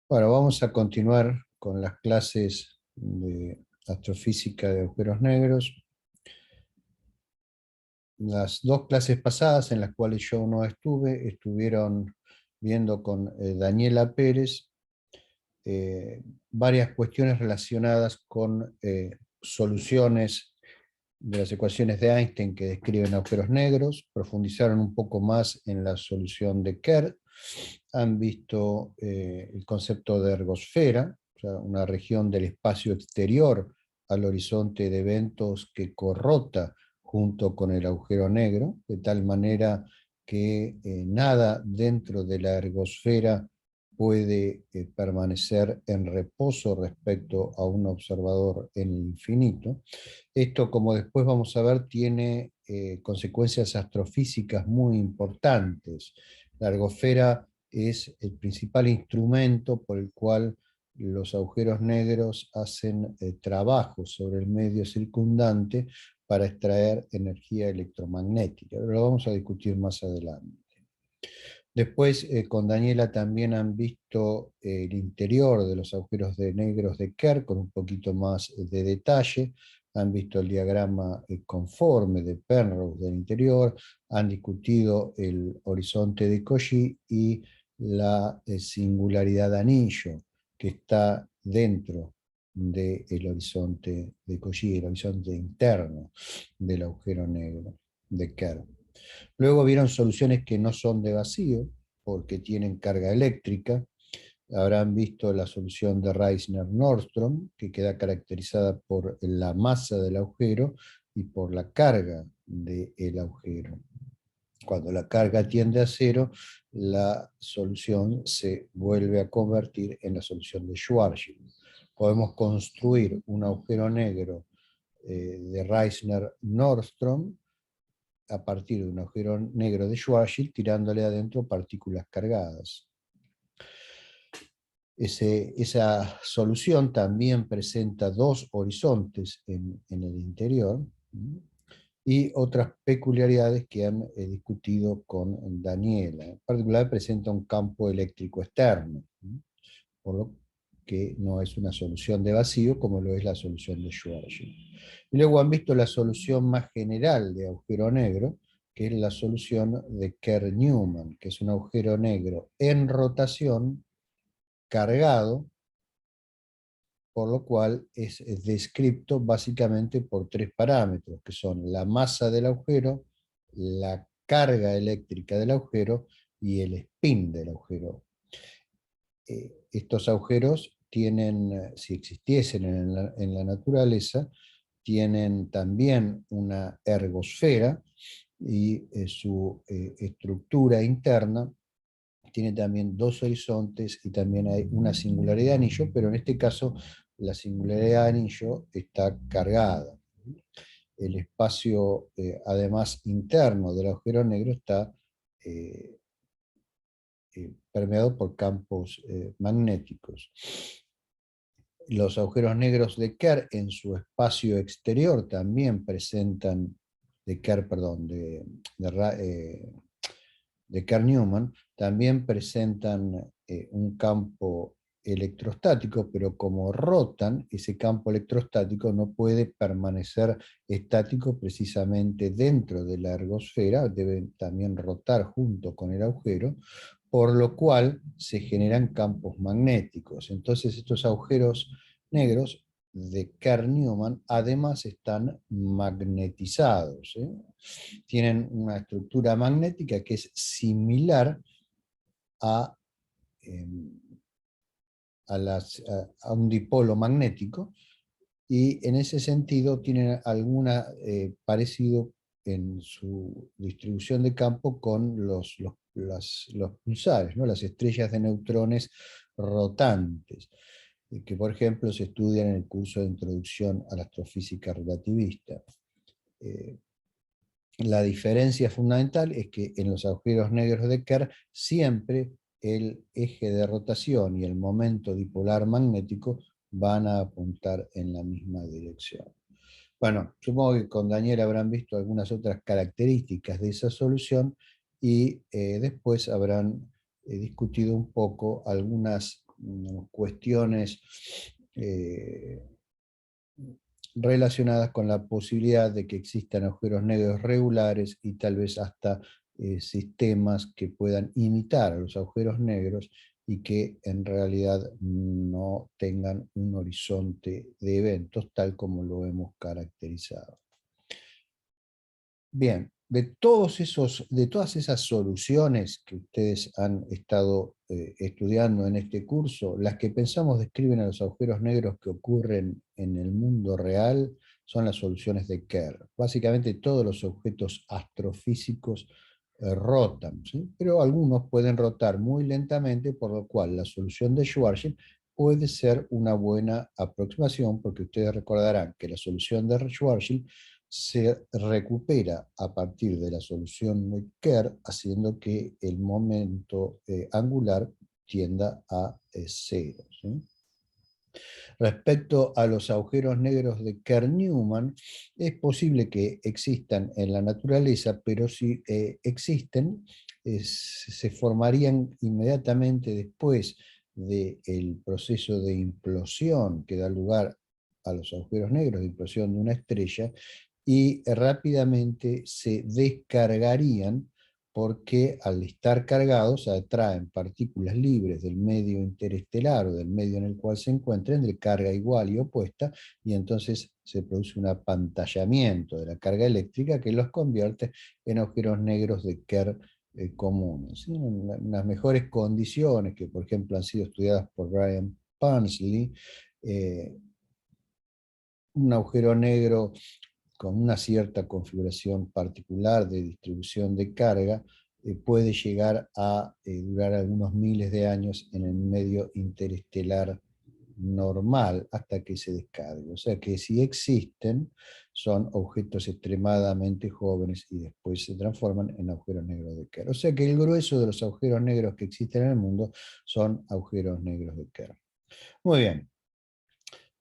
Bueno, vamos a continuar con las clases de astrofísica de agujeros negros. Las dos clases pasadas en las cuales yo no estuve, estuvieron viendo con Daniela Pérez varias cuestiones relacionadas con soluciones de las ecuaciones de Einstein que describen agujeros negros, profundizaron un poco más en la solución de Kerr, han visto el concepto de ergosfera, o sea, una región del espacio exterior al horizonte de eventos que corrota junto con el agujero negro, de tal manera que nada dentro de la ergosfera puede permanecer en reposo respecto a un observador en el infinito. Esto, como después vamos a ver, tiene consecuencias astrofísicas muy importantes. La ergosfera es el principal instrumento por el cual los agujeros negros hacen trabajo sobre el medio circundante para extraer energía electromagnética. Lo vamos a discutir más adelante. Después, con Daniela también han visto el interior de los agujeros negros de Kerr con un poquito más de detalle, han visto el diagrama conforme de Penrose del interior, han discutido el horizonte de Cauchy y la singularidad de anillo que está dentro del horizonte de Cauchy, el horizonte interno del agujero negro de Kerr. Luego vieron soluciones que no son de vacío, porque tienen carga eléctrica. Habrán visto la solución de Reisner-Nordström, que queda caracterizada por la masa del agujero y por la carga del agujero. Cuando la carga tiende a cero, la solución se vuelve a convertir en la solución de Schwarzschild. Podemos construir un agujero negro de Reisner-Nordström a partir de un agujero negro de Schwarzschild tirándole adentro partículas cargadas. Esa solución también presenta dos horizontes en el interior y otras peculiaridades que han discutido con Daniela. En particular presenta un campo eléctrico externo, por lo que no es una solución de vacío como lo es la solución de Schwarzschild. Y luego han visto la solución más general de agujero negro, que es la solución de Kerr-Newman, que es un agujero negro en rotación cargado, por lo cual es descrito básicamente por tres parámetros, que son la masa del agujero, la carga eléctrica del agujero y el spin del agujero. Estos agujeros tienen, si existiesen en la naturaleza, tienen también una ergosfera y su estructura interna tiene también dos horizontes y también hay una singularidad de anillo, pero en este caso la singularidad de anillo está cargada. El espacio, además, interno del agujero negro está eh, permeado por campos magnéticos. Los agujeros negros de Kerr en su espacio exterior también presentan, de Kerr, perdón, de Kerr-Newman, también presentan un campo electrostático, pero como rotan, ese campo electrostático no puede permanecer estático precisamente dentro de la ergosfera, debe también rotar junto con el agujero, por lo cual se generan campos magnéticos. Entonces estos agujeros negros de Kerr-Newman además están magnetizados, ¿eh? Tienen una estructura magnética que es similar a, eh, a un dipolo magnético, y en ese sentido tienen algún parecido en su distribución de campo con los pulsares, ¿no? Las estrellas de neutrones rotantes, que por ejemplo se estudian en el curso de Introducción a la Astrofísica Relativista. La diferencia fundamental es que en los agujeros negros de Kerr siempre el eje de rotación y el momento dipolar magnético van a apuntar en la misma dirección. Bueno, supongo que con Daniel habrán visto algunas otras características de esa solución y después habrán discutido un poco algunas cuestiones relacionadas con la posibilidad de que existan agujeros negros regulares y tal vez hasta sistemas que puedan imitar a los agujeros negros y que en realidad no tengan un horizonte de eventos tal como lo hemos caracterizado. Bien, de todas esas soluciones que ustedes han estado estudiando en este curso, las que pensamos describen a los agujeros negros que ocurren en el mundo real son las soluciones de Kerr. Básicamente todos los objetos astrofísicos rotan, ¿sí? Pero algunos pueden rotar muy lentamente, por lo cual la solución de Schwarzschild puede ser una buena aproximación, porque ustedes recordarán que la solución de Schwarzschild se recupera a partir de la solución de Kerr, haciendo que el momento angular tienda a cero, ¿sí? Respecto a los agujeros negros de Kerr-Newman, es posible que existan en la naturaleza, pero si existen, se formarían inmediatamente después del proceso de implosión que da lugar a los agujeros negros, de implosión de una estrella, y rápidamente se descargarían porque al estar cargados atraen partículas libres del medio interestelar o del medio en el cual se encuentren de carga igual y opuesta, y entonces se produce un apantallamiento de la carga eléctrica que los convierte en agujeros negros de Kerr comunes, ¿sí? En las mejores condiciones que por ejemplo han sido estudiadas por Brian Parsley, un agujero negro con una cierta configuración particular de distribución de carga, puede llegar a durar algunos miles de años en el medio interestelar normal hasta que se descargue. O sea que si existen, son objetos extremadamente jóvenes y después se transforman en agujeros negros de Kerr. O sea que el grueso de los agujeros negros que existen en el mundo son agujeros negros de Kerr. Muy bien.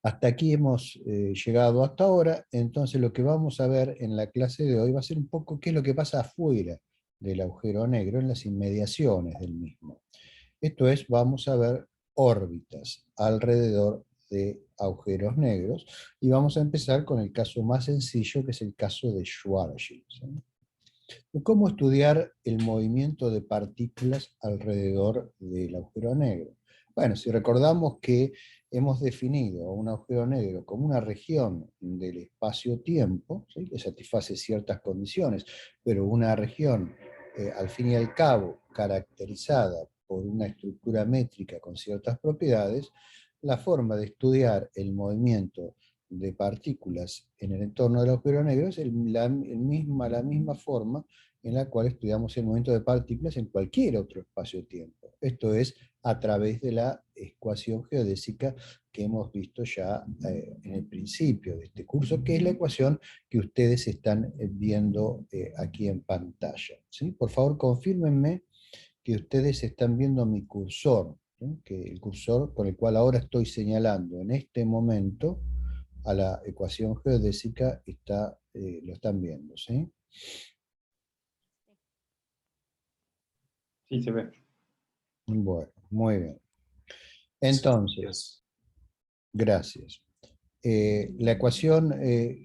Hasta aquí hemos llegado hasta ahora, entonces lo que vamos a ver en la clase de hoy va a ser un poco qué es lo que pasa afuera del agujero negro, en las inmediaciones del mismo. Esto es, vamos a ver órbitas alrededor de agujeros negros, y vamos a empezar con el caso más sencillo, que es el caso de Schwarzschild, ¿sí? ¿Cómo estudiar el movimiento de partículas alrededor del agujero negro? Bueno, si recordamos que hemos definido un agujero negro como una región del espacio-tiempo, ¿sí?, que satisface ciertas condiciones, pero una región, al fin y al cabo, caracterizada por una estructura métrica con ciertas propiedades, la forma de estudiar el movimiento de partículas en el entorno del agujero negro es la misma forma en la cual estudiamos el movimiento de partículas en cualquier otro espacio-tiempo. Esto es a través de la ecuación geodésica que hemos visto ya en el principio de este curso, que es la ecuación que ustedes están viendo aquí en pantalla, ¿sí? Por favor, confírmenme que ustedes están viendo mi cursor, ¿sí?, que el cursor con el cual ahora estoy señalando en este momento a la ecuación geodésica lo están viendo, ¿sí? Sí, se ve. Bueno, muy bien. Entonces, gracias. La ecuación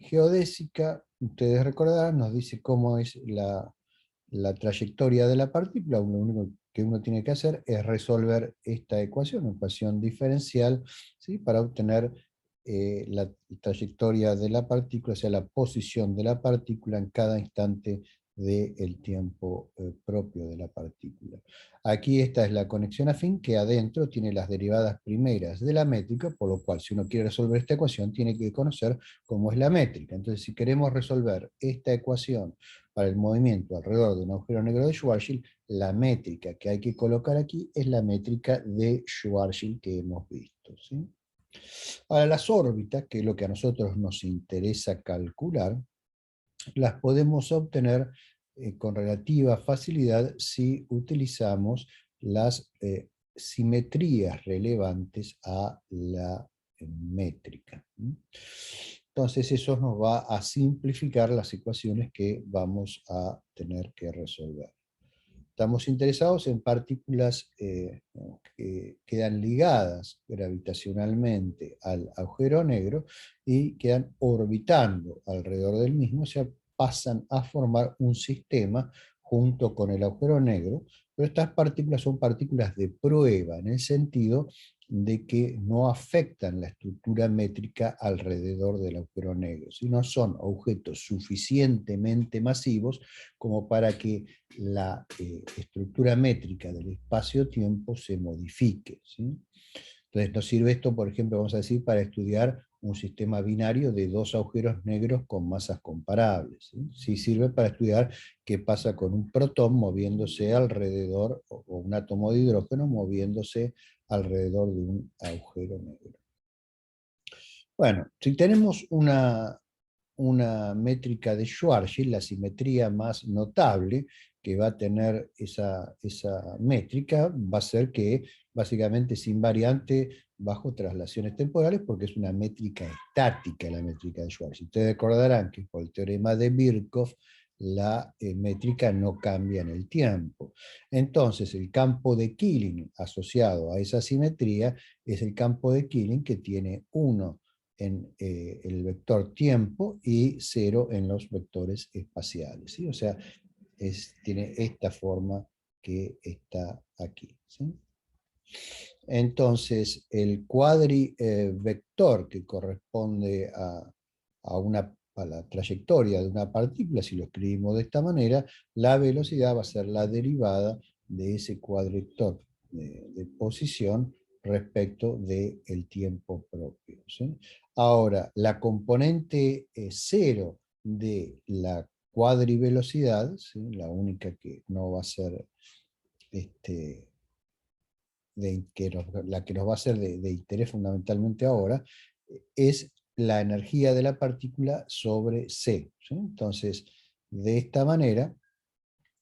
geodésica, ustedes recordarán, nos dice cómo es la trayectoria de la partícula. Lo único que uno tiene que hacer es resolver esta ecuación diferencial, ¿sí?, para obtener la trayectoria de la partícula, o sea, la posición de la partícula en cada instante del tiempo propio de la partícula. Aquí esta es la conexión afín, que adentro tiene las derivadas primeras de la métrica, por lo cual si uno quiere resolver esta ecuación tiene que conocer cómo es la métrica. Entonces, si queremos resolver esta ecuación para el movimiento alrededor de un agujero negro de Schwarzschild, la métrica que hay que colocar aquí es la métrica de Schwarzschild que hemos visto, ¿sí? Ahora, las órbitas, que es lo que a nosotros nos interesa calcular, las podemos obtener con relativa facilidad si utilizamos las simetrías relevantes a la métrica. Entonces eso nos va a simplificar las ecuaciones que vamos a tener que resolver. Estamos interesados en partículas que quedan ligadas gravitacionalmente al agujero negro y quedan orbitando alrededor del mismo, o sea, pasan a formar un sistema junto con el agujero negro, pero estas partículas son partículas de prueba, en el sentido de que no afectan la estructura métrica alrededor del agujero negro, sino son objetos suficientemente masivos como para que la estructura métrica del espacio-tiempo se modifique, ¿sí? Entonces nos sirve esto, por ejemplo, vamos a decir, para estudiar un sistema binario de dos agujeros negros con masas comparables, ¿sí? Sí sirve para estudiar qué pasa con un protón moviéndose alrededor, o un átomo de hidrógeno moviéndose alrededor de un agujero negro. Bueno, si tenemos una métrica de Schwarzschild, la simetría más notable que va a tener esa métrica va a ser que básicamente es invariante bajo traslaciones temporales, porque es una métrica estática, la métrica de Schwarzschild. Ustedes recordarán que por el teorema de Birkhoff la métrica no cambia en el tiempo. Entonces el campo de Killing asociado a esa simetría es el campo de Killing que tiene 1 en el vector tiempo y 0 en los vectores espaciales, ¿sí? O sea, tiene esta forma que está aquí, ¿sí? Entonces, el cuadrivector que corresponde a la trayectoria de una partícula, si lo escribimos de esta manera, la velocidad va a ser la derivada de ese cuadrivector de posición respecto del tiempo propio, ¿sí? Ahora, la componente 0 de la cuadrivelocidad, ¿sí? La única que no va a ser la que nos va a ser de interés fundamentalmente ahora, es la energía de la partícula sobre C, ¿sí? Entonces, de esta manera,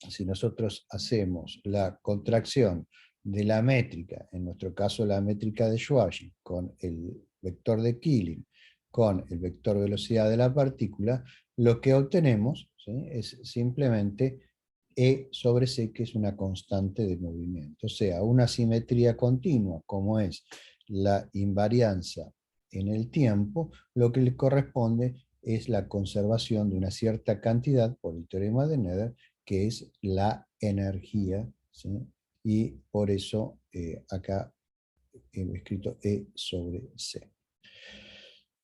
si nosotros hacemos la contracción de la métrica, en nuestro caso la métrica de Schwarzschild, con el vector de Killing, con el vector velocidad de la partícula, lo que obtenemos, ¿sí?, es simplemente E sobre C, que es una constante de movimiento. O sea, una simetría continua, como es la invarianza en el tiempo, lo que le corresponde es la conservación de una cierta cantidad, por el teorema de Nether, que es la energía, ¿sí? Y por eso acá he escrito E sobre C.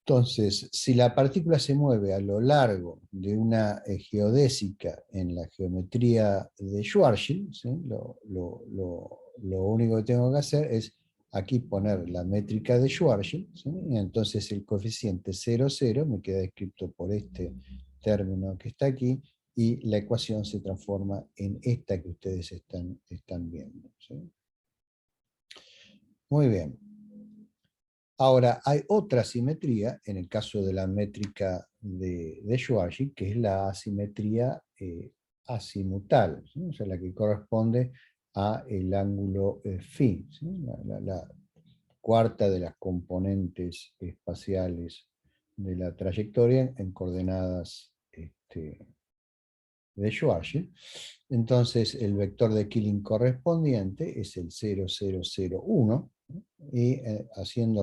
Entonces, si la partícula se mueve a lo largo de una geodésica en la geometría de Schwarzschild, ¿sí?, lo único que tengo que hacer es aquí poner la métrica de Schwarzschild, ¿sí?, y entonces el coeficiente 0, 0 me queda escrito por este término que está aquí, y la ecuación se transforma en esta que ustedes están viendo, ¿sí? Muy bien. Ahora, hay otra asimetría, en el caso de la métrica de Schwarzschild, que es la asimetría azimutal, ¿sí? O sea, la que corresponde al ángulo φ, ¿sí? La cuarta de las componentes espaciales de la trayectoria en coordenadas de Schwarzschild. Entonces, el vector de Killing correspondiente es el 0, 0, 0, 1, y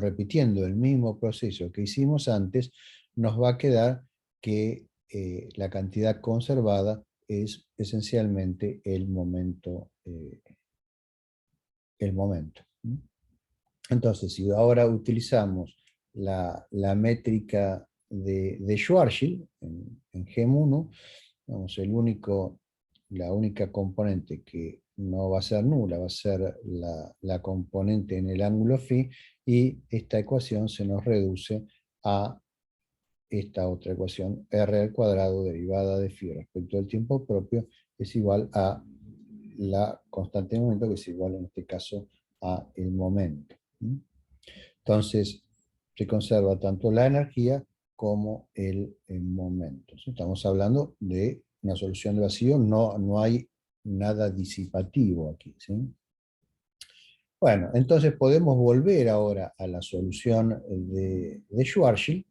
repitiendo el mismo proceso que hicimos antes, nos va a quedar que la cantidad conservada es esencialmente el momento. Entonces, si ahora utilizamos la métrica de Schwarzschild en GEM1, vamos, la única componente que no va a ser nula va a ser la componente en el ángulo φ, y esta ecuación se nos reduce a esta otra ecuación, r al cuadrado derivada de φ respecto al tiempo propio es igual a la constante de momento, que es igual en este caso a el momento. Entonces, se conserva tanto la energía como el momento. Estamos hablando de una solución de vacío, no hay nada disipativo aquí, ¿sí? Bueno, entonces podemos volver ahora a la solución de Schwarzschild,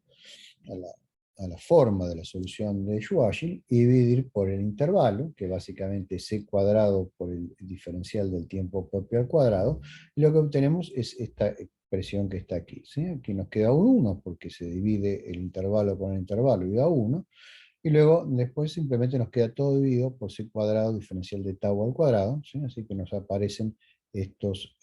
a la forma de la solución de Schwarzschild y dividir por el intervalo, que básicamente es c cuadrado por el diferencial del tiempo propio al cuadrado, y lo que obtenemos es esta expresión que está aquí, ¿sí? Aquí nos queda un 1 porque se divide el intervalo con el intervalo y da 1, y luego después simplemente nos queda todo dividido por c cuadrado diferencial de tau al cuadrado, ¿sí? Así que nos aparecen estos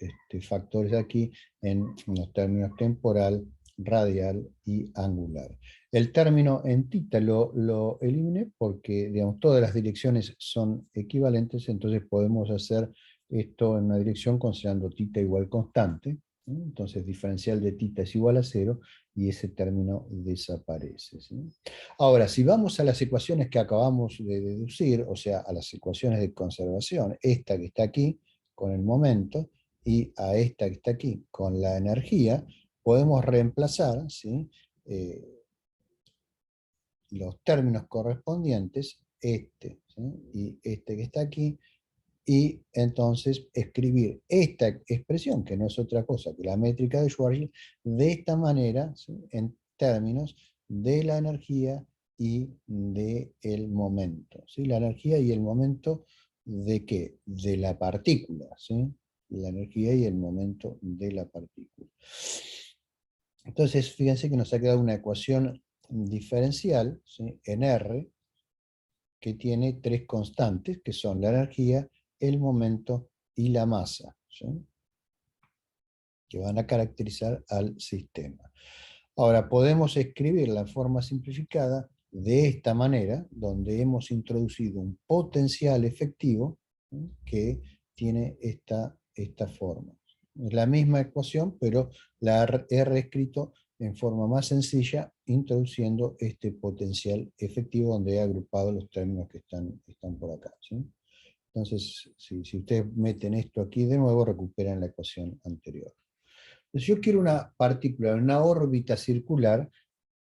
factores aquí en los términos temporal, radial y angular. El término en tita lo eliminé porque, digamos, todas las direcciones son equivalentes, entonces podemos hacer esto en una dirección considerando tita igual constante, ¿sí? Entonces diferencial de tita es igual a 0 y ese término desaparece, ¿sí? Ahora, si vamos a las ecuaciones que acabamos de deducir, o sea, a las ecuaciones de conservación, esta que está aquí con el momento y a esta que está aquí con la energía, podemos reemplazar, ¿sí? Los términos correspondientes, este, ¿sí? Y este que está aquí, y entonces escribir esta expresión, que no es otra cosa que la métrica de Schwarzschild, de esta manera, ¿sí? En términos de la energía y del momento, ¿sí? La energía y el momento de qué? De la partícula, ¿sí? La energía y el momento de la partícula. Entonces, fíjense que nos ha quedado una ecuación diferencial, ¿sí? En R, que tiene tres constantes, que son la energía, el momento y la masa, ¿sí? Que van a caracterizar al sistema. Ahora, podemos escribirla en forma simplificada de esta manera, donde hemos introducido un potencial efectivo, ¿sí? Que tiene esta forma. Es la misma ecuación, pero la he reescrito en forma más sencilla, introduciendo este potencial efectivo donde he agrupado los términos que están por acá, ¿sí? Entonces, si ustedes meten esto aquí de nuevo, recuperan la ecuación anterior. Entonces, yo quiero una partícula en una órbita circular.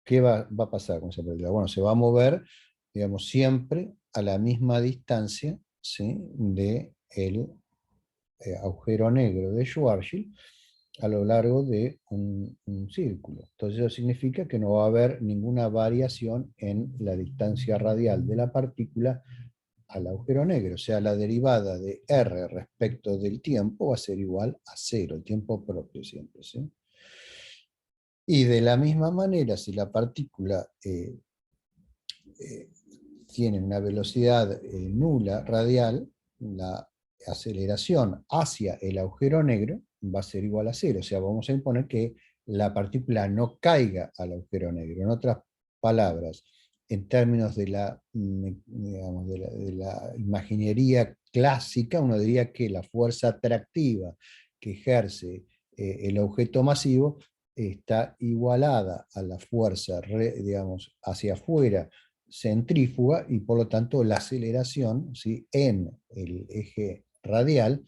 ¿Qué va a pasar con esa partícula? Bueno, se va a mover, digamos, siempre a la misma distancia, ¿sí? De el agujero negro de Schwarzschild a lo largo de un círculo. Entonces eso significa que no va a haber ninguna variación en la distancia radial de la partícula al agujero negro. O sea, la derivada de R respecto del tiempo va a ser igual a 0, el tiempo propio siempre, ¿sí? Y de la misma manera, si la partícula tiene una velocidad nula radial, la aceleración hacia el agujero negro va a ser igual a 0. O sea, vamos a imponer que la partícula no caiga al agujero negro. En otras palabras, en términos de digamos, de la imaginería clásica, uno diría que la fuerza atractiva que ejerce el objeto masivo está igualada a la fuerza, digamos, hacia afuera centrífuga, y por lo tanto la aceleración, ¿sí? En el eje radial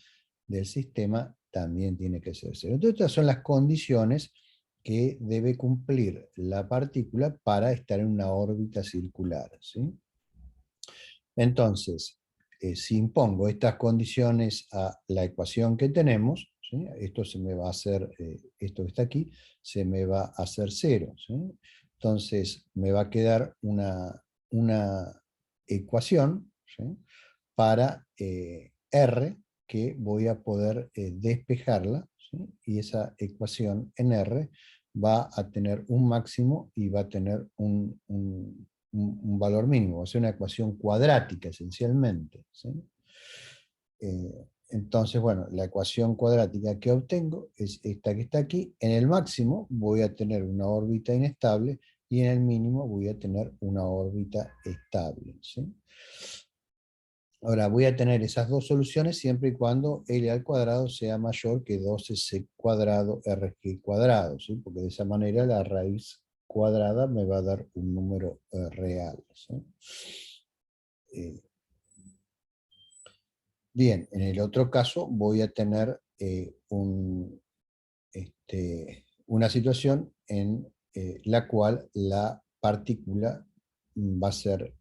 del sistema también tiene que ser cero. Entonces estas son las condiciones que debe cumplir la partícula para estar en una órbita circular, ¿sí? Entonces, si impongo estas condiciones a la ecuación que tenemos, ¿sí? Esto se me va a hacer, esto que está aquí, se me va a hacer cero, ¿sí? Entonces me va a quedar una ecuación, ¿sí? Para R, que voy a poder despejarla, ¿sí? Y esa ecuación en R va a tener un máximo y va a tener un valor mínimo, va a ser una ecuación cuadrática esencialmente, ¿sí? Entonces, bueno, la ecuación cuadrática que obtengo es esta que está aquí. En el máximo voy a tener una órbita inestable y en el mínimo voy a tener una órbita estable, ¿sí? Ahora voy a tener esas dos soluciones siempre y cuando L al cuadrado sea mayor que 12c cuadrado RG cuadrado, ¿sí? Porque de esa manera la raíz cuadrada me va a dar un número real, ¿sí? Bien, en el otro caso voy a tener una situación en la cual la partícula va a ser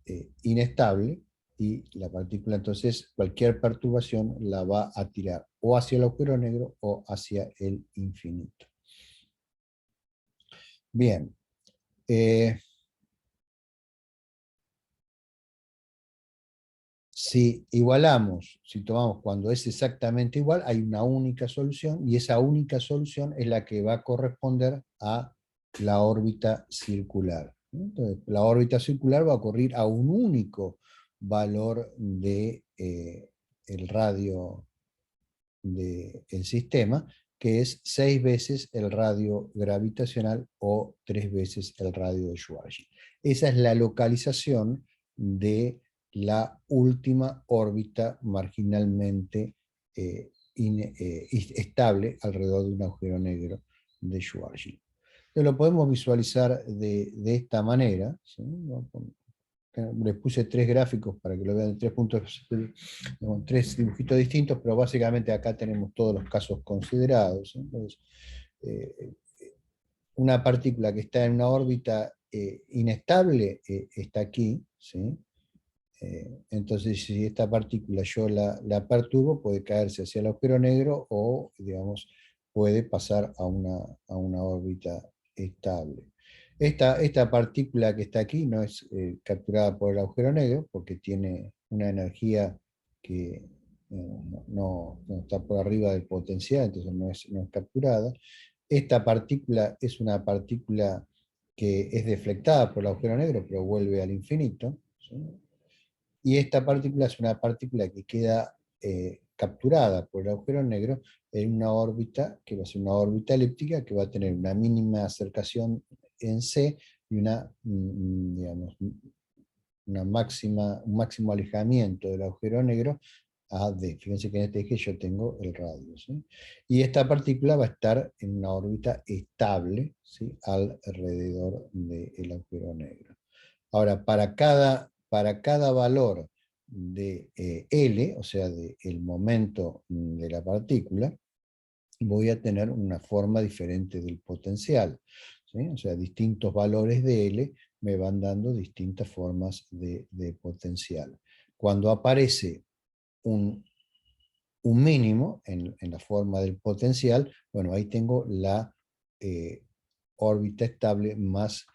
inestable, y la partícula entonces cualquier perturbación la va a tirar o hacia el agujero negro o hacia el infinito. Bien. Si igualamos, si tomamos cuando es exactamente igual, hay una única solución, y esa única solución es la que va a corresponder a la órbita circular. Entonces, la órbita circular va a ocurrir a un único valor de el radio del sistema, que es 6 veces el radio gravitacional o 3 veces el radio de Schwarzschild. Esa es la localización de la última órbita marginalmente estable alrededor de un agujero negro de Schwarzschild. Entonces lo podemos visualizar de esta manera, ¿sí? Les puse 3 gráficos para que lo vean, 3 puntos, 3 dibujitos distintos, pero básicamente acá tenemos todos los casos considerados. Entonces, una partícula que está en una órbita inestable está aquí, ¿sí? Entonces, si esta partícula yo la perturbo, puede caerse hacia el agujero negro o, digamos, puede pasar a una órbita estable. Esta partícula que está aquí no es capturada por el agujero negro porque tiene una energía que no está por arriba del potencial, entonces no es capturada. Esta partícula es una partícula que es deflectada por el agujero negro, pero vuelve al infinito, ¿sí? Y esta partícula es una partícula que queda capturada por el agujero negro en una órbita, que va a ser una órbita elíptica, que va a tener una mínima acercación en C y digamos, un máximo alejamiento del agujero negro a D. Fíjense que en este eje yo tengo el radio, ¿sí? Y esta partícula va a estar en una órbita estable, ¿sí?, alrededor del agujero negro. Ahora, para cada valor de L, o sea, del momento de la partícula, voy a tener una forma diferente del potencial, ¿sí? O sea, distintos valores de L me van dando distintas formas de potencial. Cuando aparece un mínimo en la forma del potencial, bueno, ahí tengo la órbita estable más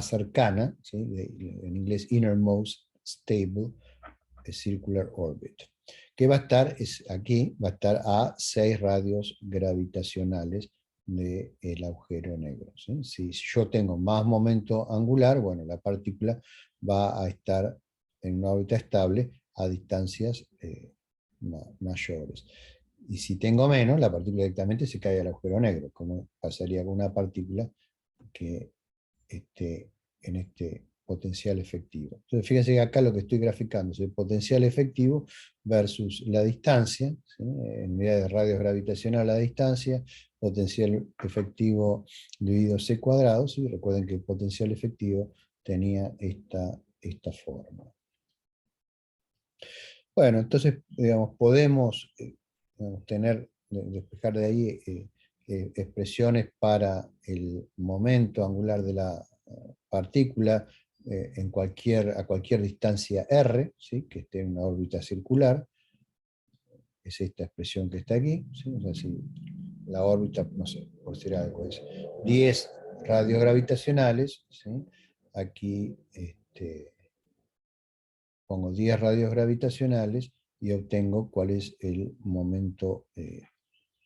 cercana, ¿sí?, en inglés innermost stable circular orbit, que va a estar, aquí va a estar a 6 radios gravitacionales del agujero negro, ¿sí? Si yo tengo más momento angular, bueno, la partícula va a estar en una órbita estable a distancias mayores. Y si tengo menos, la partícula directamente se cae al agujero negro, como pasaría con una partícula que en este potencial efectivo. Entonces, fíjense que acá lo que estoy graficando es el potencial efectivo versus la distancia, ¿sí?, en unidades de radios gravitacional a la distancia, potencial efectivo dividido c cuadrado, ¿sí? Recuerden que el potencial efectivo tenía esta forma. Bueno, entonces, digamos, podemos despejar de ahí expresiones para el momento angular de la partícula a cualquier distancia r, ¿sí?, que esté en una órbita circular. Es esta expresión que está aquí, ¿sí? O sea, si la órbita, no sé, por decir algo, es 10 radios gravitacionales, ¿sí? Aquí pongo 10 radios gravitacionales y obtengo cuál es el momento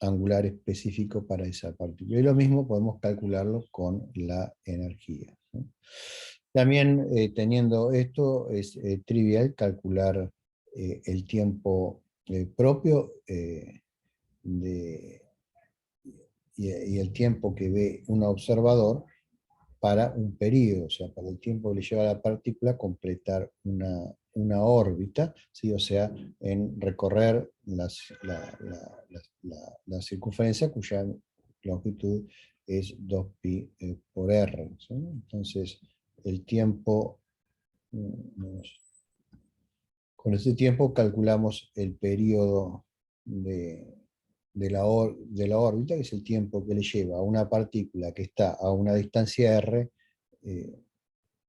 angular específico para esa partícula. Y lo mismo podemos calcularlo con la energía, ¿sí? También teniendo esto, es trivial calcular el tiempo propio y el tiempo que ve un observador para un periodo, o sea, para el tiempo que le lleva a la partícula completar una órbita, ¿sí? O sea, en recorrer la circunferencia cuya longitud es 2pi por r, ¿sí? Entonces, el tiempo, con ese tiempo calculamos el periodo de la órbita, que es el tiempo que le lleva a una partícula que está a una distancia r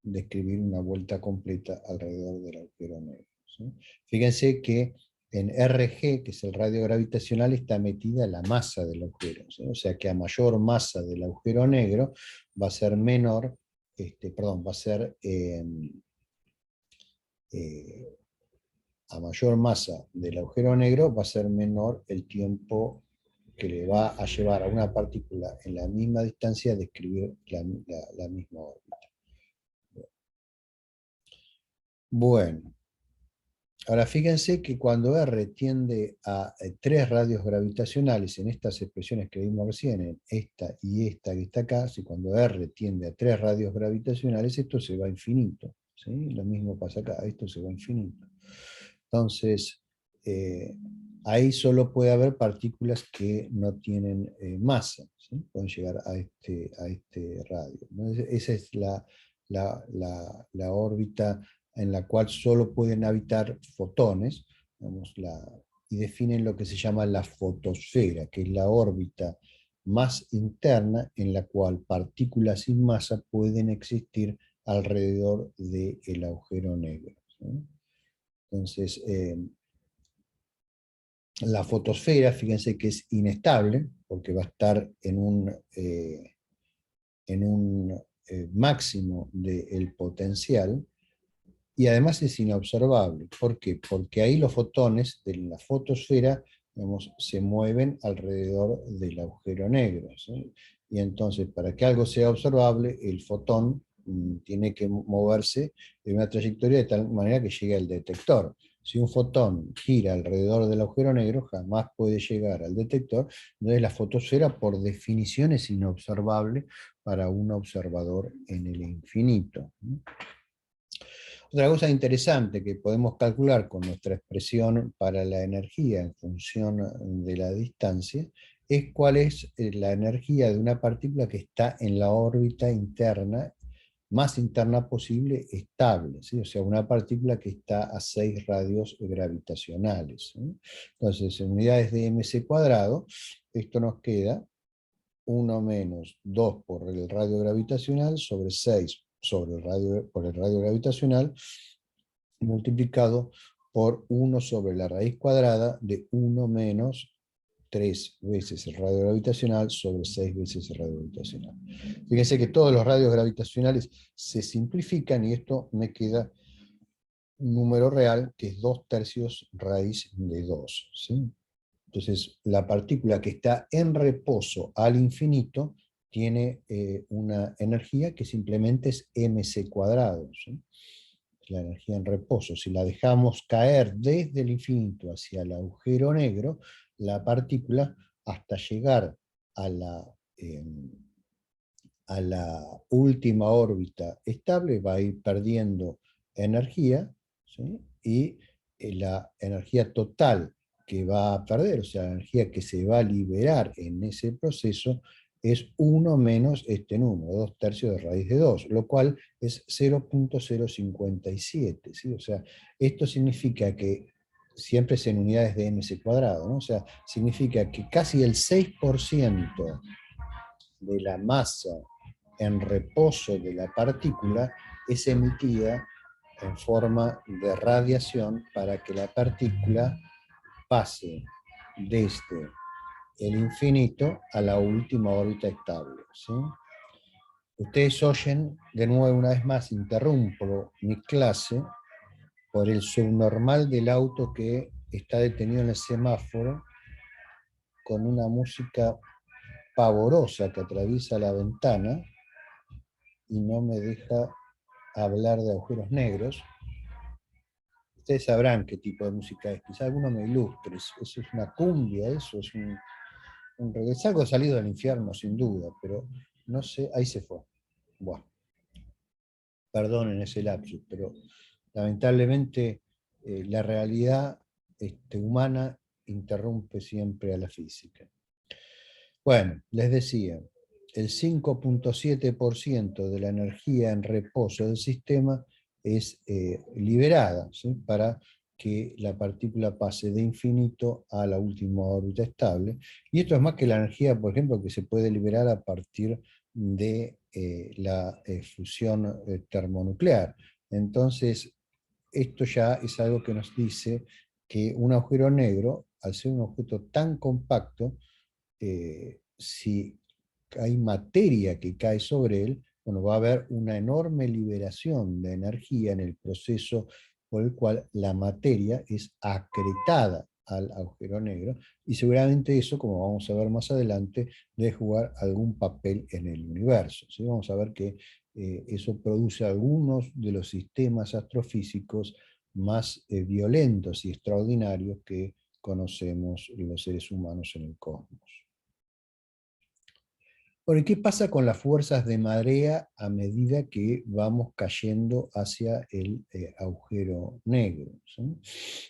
describir una vuelta completa alrededor del agujero negro, ¿sí? Fíjense que en RG, que es el radio gravitacional, está metida la masa del agujero, ¿sí? O sea que a mayor masa del agujero negro va a ser menor perdón, va a ser a mayor masa del agujero negro, va a ser menor el tiempo que le va a llevar a una partícula en la misma distancia a describir la misma órbita. Bueno, ahora fíjense que cuando R tiende a 3 radios gravitacionales, en estas expresiones que vimos recién, en esta y esta que está acá, si cuando R tiende a 3 radios gravitacionales, esto se va a infinito. ¿Sí? Lo mismo pasa acá, esto se va a infinito. Entonces, ahí solo puede haber partículas que no tienen masa, ¿sí? Pueden llegar a este radio. Entonces, esa es la órbita en la cual solo pueden habitar fotones, digamos, y definen lo que se llama la fotosfera, que es la órbita más interna en la cual partículas sin masa pueden existir alrededor del agujero negro. ¿Sí? Entonces, la fotosfera, fíjense que es inestable, porque va a estar en un máximo del potencial, y además es inobservable. ¿Por qué? Porque ahí los fotones de la fotosfera, digamos, se mueven alrededor del agujero negro, ¿sí? Y entonces, para que algo sea observable, el fotón tiene que moverse en una trayectoria de tal manera que llegue al detector. Si un fotón gira alrededor del agujero negro, jamás puede llegar al detector, entonces la fotosfera por definición es inobservable para un observador en el infinito. Otra cosa interesante que podemos calcular con nuestra expresión para la energía en función de la distancia es cuál es la energía de una partícula que está en la órbita interna, más interna posible, estable, ¿sí? O sea, una partícula que está a 6 radios gravitacionales, ¿sí? Entonces, en unidades de mc cuadrado, esto nos queda 1 menos 2 por el radio gravitacional sobre 6 por el radio gravitacional, multiplicado por 1 sobre la raíz cuadrada de 1 menos 3 veces el radio gravitacional sobre 6 veces el radio gravitacional. Fíjense que todos los radios gravitacionales se simplifican y esto me queda un número real que es 2/3 raíz de 2. ¿Sí? Entonces, la partícula que está en reposo al infinito tiene una energía que simplemente es mc cuadrado. ¿Sí? La energía en reposo. Si la dejamos caer desde el infinito hacia el agujero negro, la partícula, hasta llegar a a la última órbita estable, va a ir perdiendo energía, ¿sí? Y la energía total que va a perder, o sea, la energía que se va a liberar en ese proceso, es 1 menos este número, 2/3 de raíz de 2, lo cual es 0.057, ¿sí? O sea, esto significa que, siempre es en unidades de mc cuadrado, ¿no? O sea, significa que casi el 6% de la masa en reposo de la partícula es emitida en forma de radiación para que la partícula pase desde el infinito a la última órbita estable. ¿Sí? Ustedes oyen, de nuevo una vez más, interrumpo mi clase por el subnormal del auto que está detenido en el semáforo con una música pavorosa que atraviesa la ventana y no me deja hablar de agujeros negros. Ustedes sabrán qué tipo de música es, quizá alguno me ilustre, eso es una cumbia, eso es es algo salido del infierno sin duda, pero no sé, ahí se fue. Bueno, perdonen ese lapsus, pero lamentablemente la realidad humana interrumpe siempre a la física. Bueno, les decía, el 5.7% de la energía en reposo del sistema es liberada, ¿sí? Para que la partícula pase de infinito a la última órbita estable. Y esto es más que la energía, por ejemplo, que se puede liberar a partir de la fusión termonuclear. Entonces, esto ya es algo que nos dice que un agujero negro, al ser un objeto tan compacto, si hay materia que cae sobre él, Bueno, va a haber una enorme liberación de energía en el proceso por el cual la materia es acretada al agujero negro, y seguramente eso, como vamos a ver más adelante, debe jugar algún papel en el universo, ¿sí? Vamos a ver que eso produce algunos de los sistemas astrofísicos más violentos y extraordinarios que conocemos los seres humanos en el cosmos. Bueno, ¿y qué pasa con las fuerzas de marea a medida que vamos cayendo hacia el agujero negro? ¿Sí?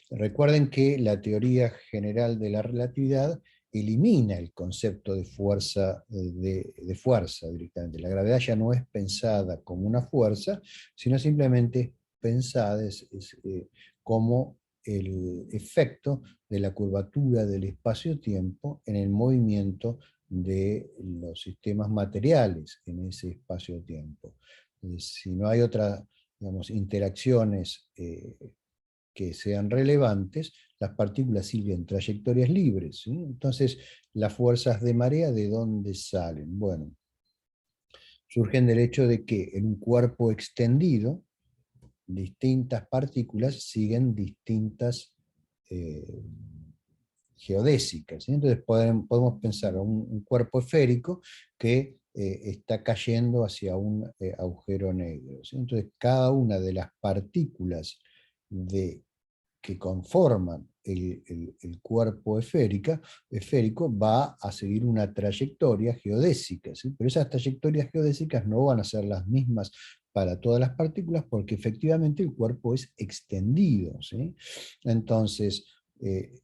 Recuerden que la teoría general de la relatividad elimina el concepto de fuerza, de fuerza directamente. La gravedad ya no es pensada como una fuerza, sino simplemente pensada como el efecto de la curvatura del espacio-tiempo en el movimiento de los sistemas materiales en ese espacio-tiempo. Si no hay otras, digamos, interacciones que sean relevantes, las partículas siguen trayectorias libres, ¿sí? Entonces, las fuerzas de marea, ¿de dónde salen? Bueno, surgen del hecho de que en un cuerpo extendido, distintas partículas siguen distintas eh, geodésicas, ¿sí? Entonces podemos pensar un cuerpo esférico que está cayendo hacia un agujero negro, ¿sí? Entonces cada una de las partículas que conforman el cuerpo esférico va a seguir una trayectoria geodésica, ¿sí? Pero esas trayectorias geodésicas no van a ser las mismas para todas las partículas, porque efectivamente el cuerpo es extendido, ¿sí? Entonces,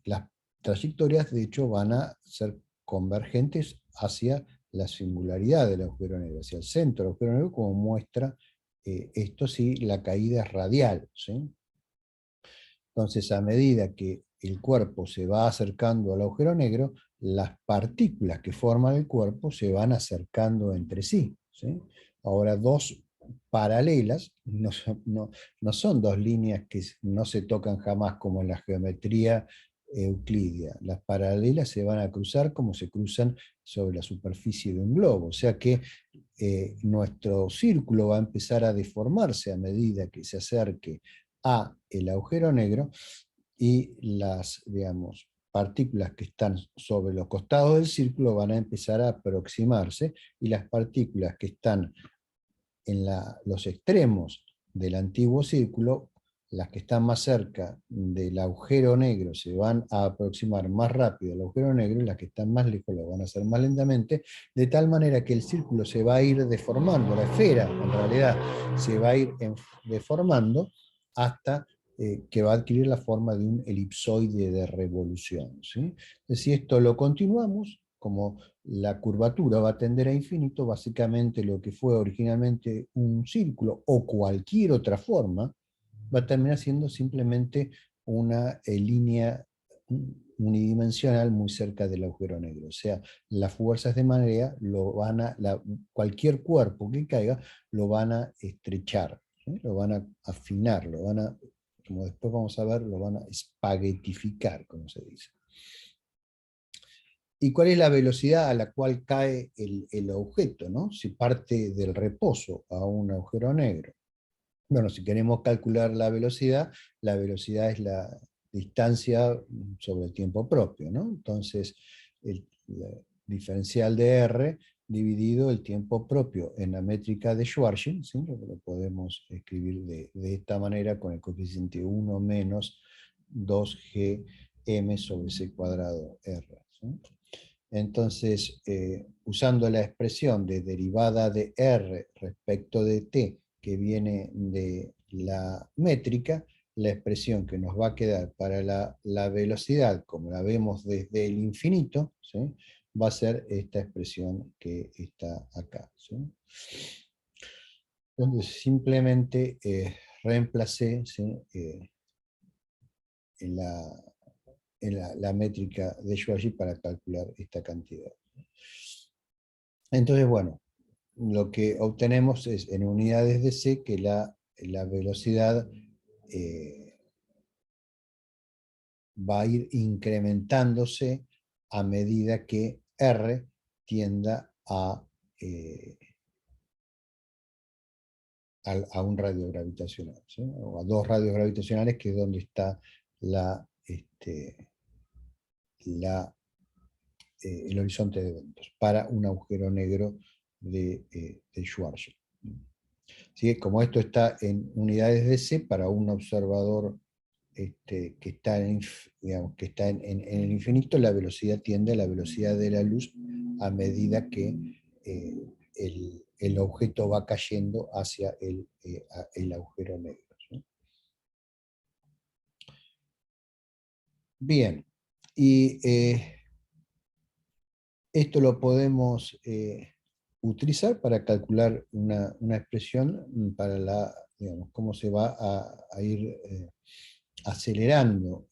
las trayectorias de hecho van a ser convergentes hacia la singularidad del agujero negro, hacia el centro del agujero negro, como muestra esto sí, la caída es radial, ¿sí? Entonces, a medida que el cuerpo se va acercando al agujero negro, las partículas que forman el cuerpo se van acercando entre sí, ¿sí? Ahora, dos paralelas no son dos líneas que no se tocan jamás, como en la geometría euclidia. Las paralelas se van a cruzar como se cruzan sobre la superficie de un globo. O sea que nuestro círculo va a empezar a deformarse a medida que se acerque a el agujero negro, y las, digamos, partículas que están sobre los costados del círculo van a empezar a aproximarse, y las partículas que están en los extremos del antiguo círculo, las que están más cerca del agujero negro, se van a aproximar más rápido al agujero negro, y las que están más lejos lo van a hacer más lentamente, de tal manera que el círculo se va a ir deformando, la esfera en realidad se va a ir deformando hasta que va a adquirir la forma de un elipsoide de revolución, ¿sí? Si esto lo continuamos, como la curvatura va a tender a infinito, básicamente lo que fue originalmente un círculo o cualquier otra forma, va a terminar siendo simplemente una línea unidimensional muy cerca del agujero negro. O sea, las fuerzas de marea cualquier cuerpo que caiga lo van a estrechar, ¿sí? Lo van a afinar, lo van a, como después vamos a ver, lo van a espaguetificar, como se dice. ¿Y cuál es la velocidad a la cual cae el objeto, ¿no? Si parte del reposo a un agujero negro? Bueno, si queremos calcular la velocidad es la distancia sobre el tiempo propio, ¿no? Entonces, la diferencial de R dividido el tiempo propio en la métrica de Schwarzschild, ¿sí? Lo podemos escribir de esta manera, con el coeficiente 1 menos 2gm sobre c cuadrado R, ¿sí? Entonces, usando la expresión de derivada de R respecto de t, que viene de la métrica, la expresión que nos va a quedar para la velocidad, como la vemos desde el infinito, ¿sí? Va a ser esta expresión que está acá, ¿sí? Entonces, simplemente reemplacé, ¿sí? En la métrica de Schwarzschild para calcular esta cantidad. Entonces, bueno, lo que obtenemos es en unidades de c que la velocidad va a ir incrementándose a medida que r tienda a a un radio gravitacional, ¿sí? O a dos radios gravitacionales, que es donde está el horizonte de eventos, para un agujero negro de Schwarzschild. ¿Sí? Como esto está en unidades de C, para un observador que está, digamos, que está en el infinito, la velocidad tiende a la velocidad de la luz a medida que el objeto va cayendo hacia el agujero negro, ¿sí? Bien, y esto lo podemos utilizar para calcular una expresión para digamos, cómo se va a ir acelerando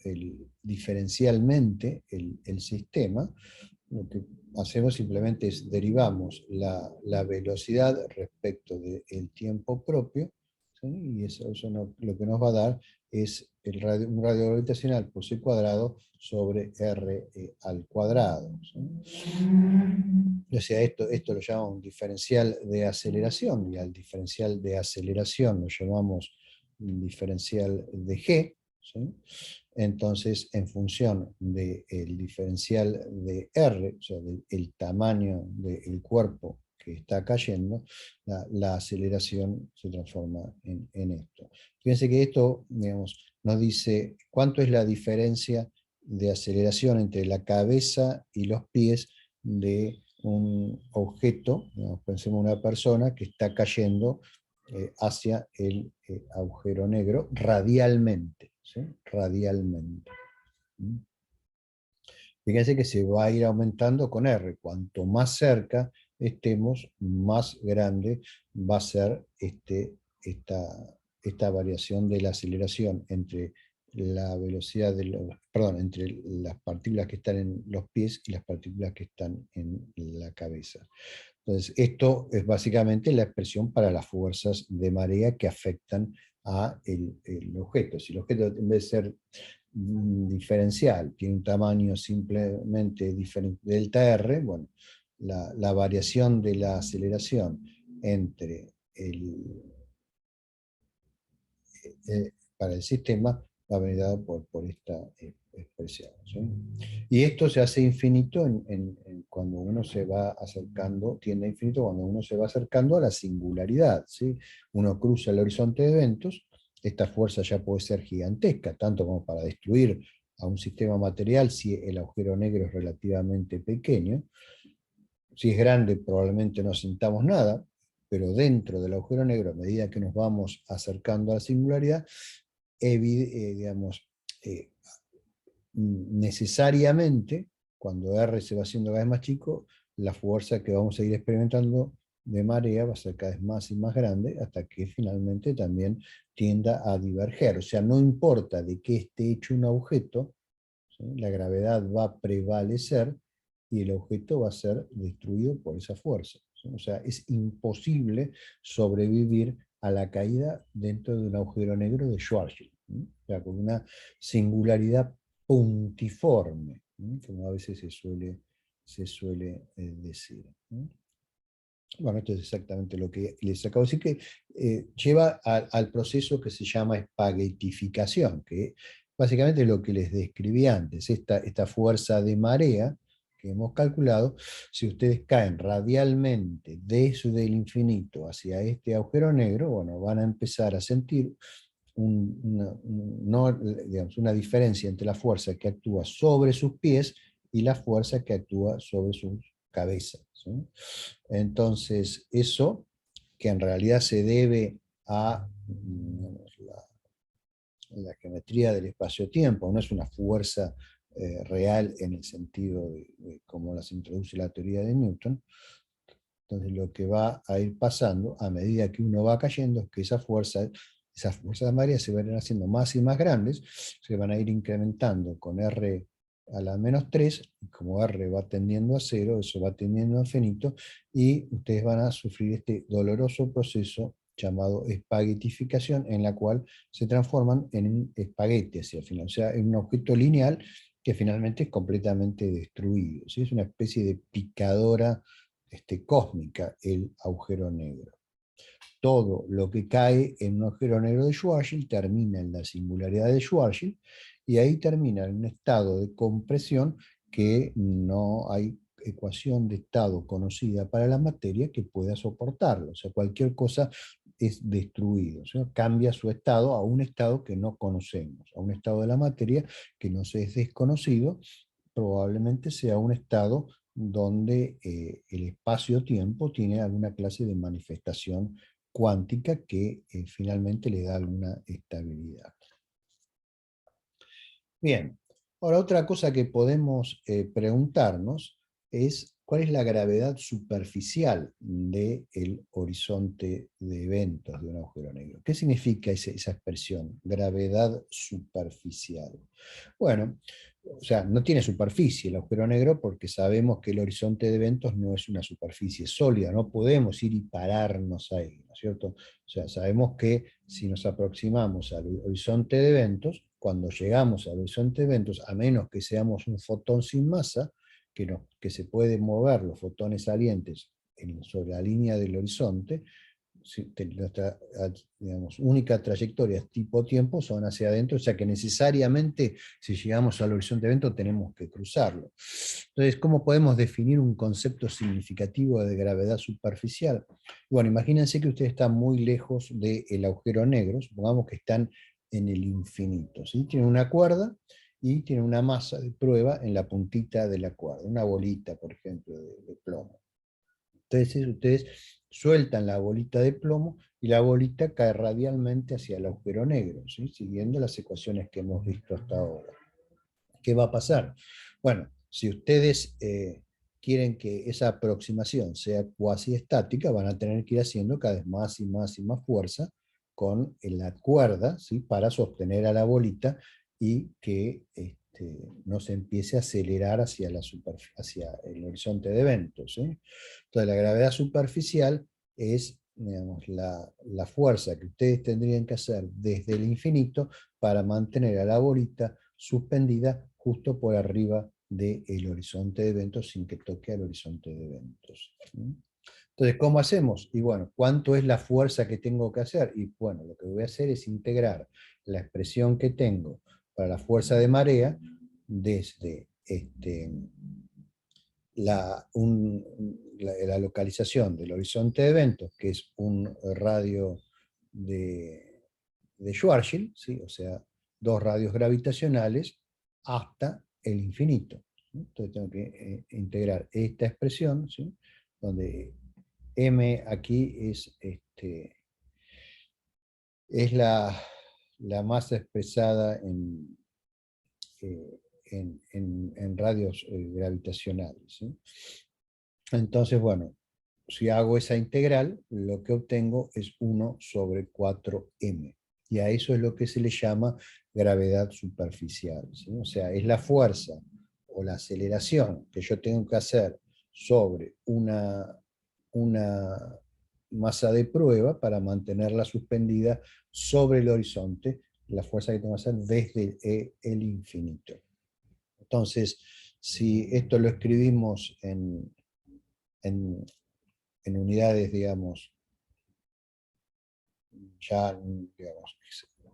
diferencialmente el sistema. Lo que hacemos simplemente es derivamos la velocidad respecto del tiempo propio, ¿sí? Y eso lo que nos va a dar es un radio gravitacional por c cuadrado sobre r al cuadrado, ¿sí? O sea, esto lo llamamos un diferencial de aceleración, y al diferencial de aceleración lo llamamos un diferencial de G, ¿sí? Entonces, en función del diferencial de R, o sea, del tamaño del cuerpo que está cayendo, la aceleración se transforma en esto. Fíjense que esto, digamos, nos dice cuánto es la diferencia de aceleración entre la cabeza y los pies de un objeto, digamos, pensemos una persona que está cayendo hacia el agujero negro radialmente, ¿sí? Radialmente. Fíjense que se va a ir aumentando con R. Cuanto más cerca estemos, más grande va a ser esta variación de la aceleración entre la velocidad entre las partículas que están en los pies y las partículas que están en la cabeza. Entonces, esto es básicamente la expresión para las fuerzas de marea que afectan a el objeto. Si el objeto, en vez de ser diferencial, tiene un tamaño simplemente diferente, delta R, bueno, la variación de la aceleración entre para el sistema va a venir dado por esta expresión, ¿sí? Y esto se hace infinito cuando uno se va acercando, tiende a infinito cuando uno se va acercando a la singularidad, ¿sí? Uno cruza el horizonte de eventos, esta fuerza ya puede ser gigantesca, tanto como para destruir a un sistema material si el agujero negro es relativamente pequeño. Si es grande, probablemente no sintamos nada, pero dentro del agujero negro, a medida que nos vamos acercando a la singularidad, digamos, necesariamente, cuando R se va haciendo cada vez más chico, la fuerza que vamos a ir experimentando de marea va a ser cada vez más y más grande, hasta que finalmente también tienda a diverger. O sea, no importa de qué esté hecho un objeto, ¿sí? La gravedad va a prevalecer y el objeto va a ser destruido por esa fuerza, ¿sí? O sea, es imposible sobrevivir a la caída dentro de un agujero negro de Schwarzschild, ¿sí? O sea, con una singularidad puntiforme, ¿sí? Como a veces se suele decir, ¿sí? Bueno, esto es exactamente lo que les acabo de decir, que lleva al proceso que se llama espaguetificación, que básicamente es lo que les describí antes, esta fuerza de marea que hemos calculado. Si ustedes caen radialmente desde el infinito hacia este agujero negro, bueno, van a empezar a sentir una diferencia entre la fuerza que actúa sobre sus pies y la fuerza que actúa sobre sus cabezas, ¿sí? Entonces, eso, que en realidad se debe a la geometría del espacio-tiempo, no es una fuerza real en el sentido de cómo las introduce la teoría de Newton. Entonces, lo que va a ir pasando a medida que uno va cayendo es que esas fuerzas de marea se van a ir haciendo más y más grandes, se van a ir incrementando con R a la -3, y como R va tendiendo a 0, eso va tendiendo a infinito, y ustedes van a sufrir este doloroso proceso llamado espaguetificación, en la cual se transforman en un espagueti hacia el final, o sea, en un objeto lineal que finalmente es completamente destruido, ¿sí? Es una especie de picadora cósmica, el agujero negro. todo lo que cae en un agujero negro de Schwarzschild termina en la singularidad de Schwarzschild, y ahí termina en un estado de compresión que no hay ecuación de estado conocida para la materia que pueda soportarlo. O sea, cualquier cosa es destruido, o sea, cambia su estado a un estado que no conocemos, a un estado de la materia que nos es desconocido. Probablemente sea un estado donde el espacio-tiempo tiene alguna clase de manifestación cuántica que finalmente le da alguna estabilidad. Bien, ahora otra cosa que podemos preguntarnos es cuál es la gravedad superficial del horizonte de eventos de un agujero negro. ¿Qué significa esa expresión, gravedad superficial? Bueno, o sea, no tiene superficie el agujero negro porque sabemos que el horizonte de eventos no es una superficie sólida, no podemos ir y pararnos ahí, ¿no es cierto? O sea, sabemos que si nos aproximamos al horizonte de eventos, cuando llegamos al horizonte de eventos, a menos que seamos un fotón sin masa, que se pueden mover los fotones salientes sobre la línea del horizonte, nuestra, digamos, única trayectoria tipo tiempo son hacia adentro, o sea que necesariamente si llegamos al horizonte de evento tenemos que cruzarlo. Entonces, ¿cómo podemos definir un concepto significativo de gravedad superficial? Bueno, imagínense que ustedes están muy lejos del agujero negro, supongamos que están en el infinito, ¿sí? Tienen una cuerda y tienen una masa de prueba en la puntita de la cuerda, una bolita, por ejemplo, de plomo. Entonces ustedes sueltan la bolita de plomo y la bolita cae radialmente hacia el agujero negro, ¿sí? Siguiendo las ecuaciones que hemos visto hasta ahora. ¿Qué va a pasar? Bueno, si ustedes quieren que esa aproximación sea cuasi estática, van a tener que ir haciendo cada vez más y más y más fuerza con la cuerda, ¿sí? Para sostener a la bolita y que no se empiece a acelerar hacia el horizonte de eventos, ¿sí? Entonces la gravedad superficial es, digamos, la fuerza que ustedes tendrían que hacer desde el infinito para mantener a la bolita suspendida justo por arriba del horizonte de eventos sin que toque al horizonte de eventos. Entonces, ¿cómo hacemos? Y bueno, ¿cuánto es la fuerza que tengo que hacer? Y bueno, lo que voy a hacer es integrar la expresión que tengo para la fuerza de marea desde la localización del horizonte de eventos, que es un radio de Schwarzschild, ¿sí? O sea, dos radios gravitacionales hasta el infinito. ¿Sí? Entonces tengo que integrar esta expresión, ¿sí? Donde m aquí es la masa expresada en radios gravitacionales, ¿sí? Entonces, bueno, si hago esa integral, lo que obtengo es 1 sobre 4m. Y a eso es lo que se le llama gravedad superficial, ¿sí? O sea, es la fuerza o la aceleración que yo tengo que hacer sobre una masa de prueba para mantenerla suspendida sobre el horizonte, la fuerza que tengo que hacer desde el infinito. Entonces, si esto lo escribimos en, en unidades, digamos, ya digamos,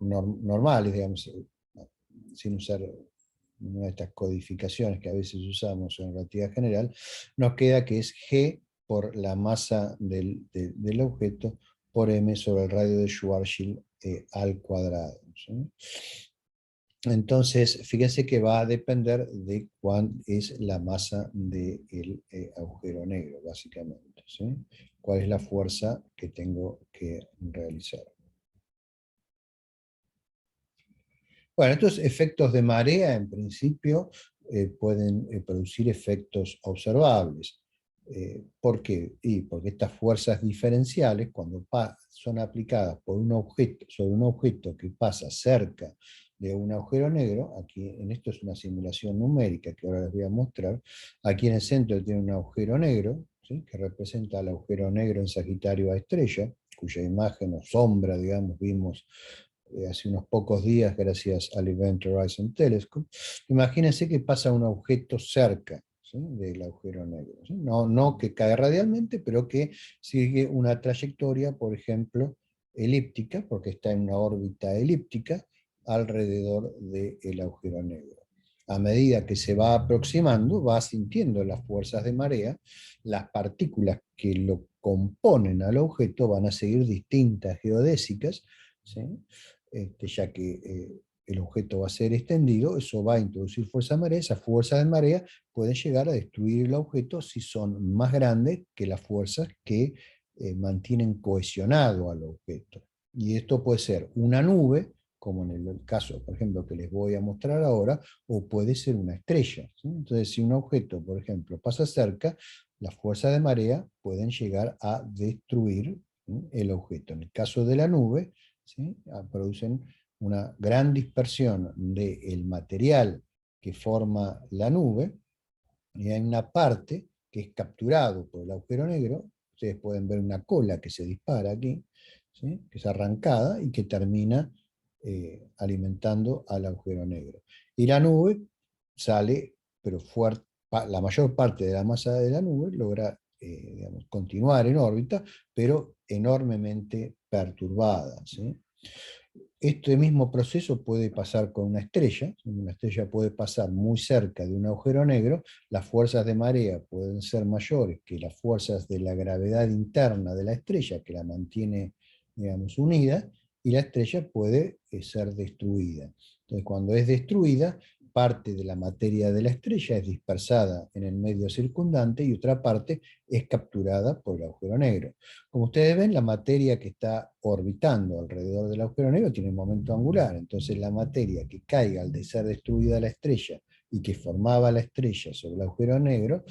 normales, digamos, sin usar una de estas codificaciones que a veces usamos en relatividad general, nos queda que es G por la masa del objeto por m sobre el radio de Schwarzschild al cuadrado, ¿sí? Entonces, fíjense que va a depender de cuál es la masa del agujero negro, básicamente, ¿sí? Cuál es la fuerza que tengo que realizar. Bueno, estos efectos de marea, en principio, pueden producir efectos observables. ¿Por qué? Y porque estas fuerzas diferenciales, cuando son aplicadas por un objeto, sobre un objeto que pasa cerca de un agujero negro, aquí en esto es una simulación numérica que ahora les voy a mostrar, aquí en el centro tiene un agujero negro, ¿sí? Que representa el agujero negro en Sagitario A estrella, cuya imagen o sombra, digamos, vimos hace unos pocos días gracias al Event Horizon Telescope. Imagínense que pasa un objeto cerca, ¿sí? Del agujero negro, ¿sí? No que cae radialmente, pero que sigue una trayectoria, por ejemplo, elíptica, porque está en una órbita elíptica alrededor del agujero negro. A medida que se va aproximando, va sintiendo las fuerzas de marea, las partículas que lo componen al objeto van a seguir distintas geodésicas, ¿sí? Ya que el objeto va a ser extendido, eso va a introducir fuerza de marea, esas fuerzas de marea pueden llegar a destruir el objeto si son más grandes que las fuerzas que mantienen cohesionado al objeto. Y esto puede ser una nube, como en el caso, por ejemplo, que les voy a mostrar ahora, o puede ser una estrella, ¿sí? Entonces, si un objeto, por ejemplo, pasa cerca, las fuerzas de marea pueden llegar a destruir, ¿sí?, el objeto. En el caso de la nube, ¿sí?, producen una gran dispersión del material que forma la nube, y hay una parte que es capturado por el agujero negro. Ustedes pueden ver una cola que se dispara aquí, ¿sí?, que es arrancada y que termina alimentando al agujero negro. Y la nube sale, pero la mayor parte de la masa de la nube logra digamos, continuar en órbita, pero enormemente perturbada, ¿sí? Este mismo proceso puede pasar con una estrella puede pasar muy cerca de un agujero negro, las fuerzas de marea pueden ser mayores que las fuerzas de la gravedad interna de la estrella, que la mantiene, digamos, unida, y la estrella puede ser destruida. Entonces, cuando es destruida, parte de la materia de la estrella es dispersada en el medio circundante y otra parte es capturada por el agujero negro. Como ustedes ven, la materia que está orbitando alrededor del agujero negro tiene un momento angular, entonces la materia que caiga al de ser destruida la estrella y que formaba la estrella sobre el agujero negro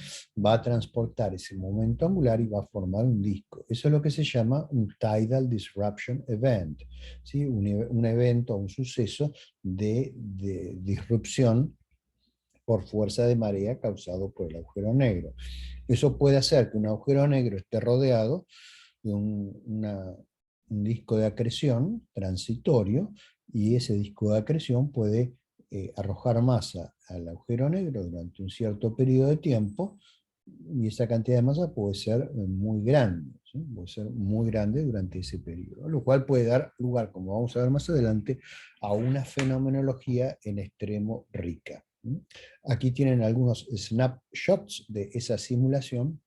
va a transportar ese momento angular y va a formar un disco. Eso es lo que se llama un tidal disruption event, ¿sí? Un evento, un suceso de disrupción por fuerza de marea causado por el agujero negro. Eso puede hacer que un agujero negro esté rodeado de un disco de acreción transitorio, y ese disco de acreción puede arrojar masa al agujero negro durante un cierto periodo de tiempo, y esa cantidad de masa puede ser muy grande, ¿sí? Puede ser muy grande durante ese periodo, lo cual puede dar lugar, como vamos a ver más adelante, a una fenomenología en extremo rica. Aquí tienen algunos snapshots de esa simulación,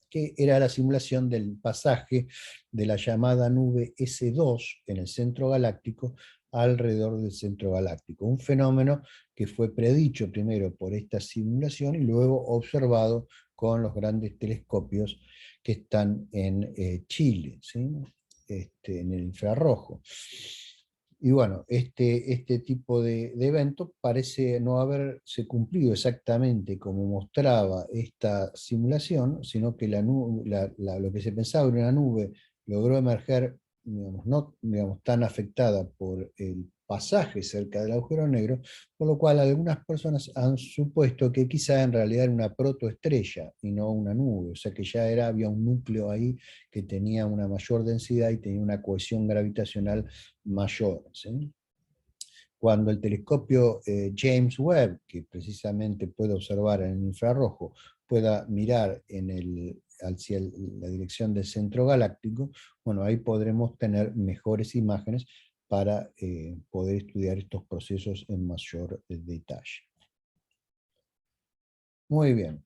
que era la simulación del pasaje de la llamada nube S2 en el centro galáctico alrededor del centro galáctico. Un fenómeno que fue predicho primero por esta simulación y luego observado con los grandes telescopios que están en Chile, ¿sí? En el infrarrojo. Y bueno, este tipo de evento parece no haberse cumplido exactamente como mostraba esta simulación, sino que lo que se pensaba en una nube logró emerger, digamos, no, digamos, tan afectada por el pasaje cerca del agujero negro, por lo cual algunas personas han supuesto que quizá en realidad era una protoestrella y no una nube, o sea que ya había un núcleo ahí que tenía una mayor densidad y tenía una cohesión gravitacional mayor, ¿sí? Cuando el telescopio James Webb, que precisamente puede observar en el infrarrojo, pueda mirar hacia la dirección del centro galáctico, bueno, ahí podremos tener mejores imágenes para poder estudiar estos procesos en mayor detalle. Muy bien.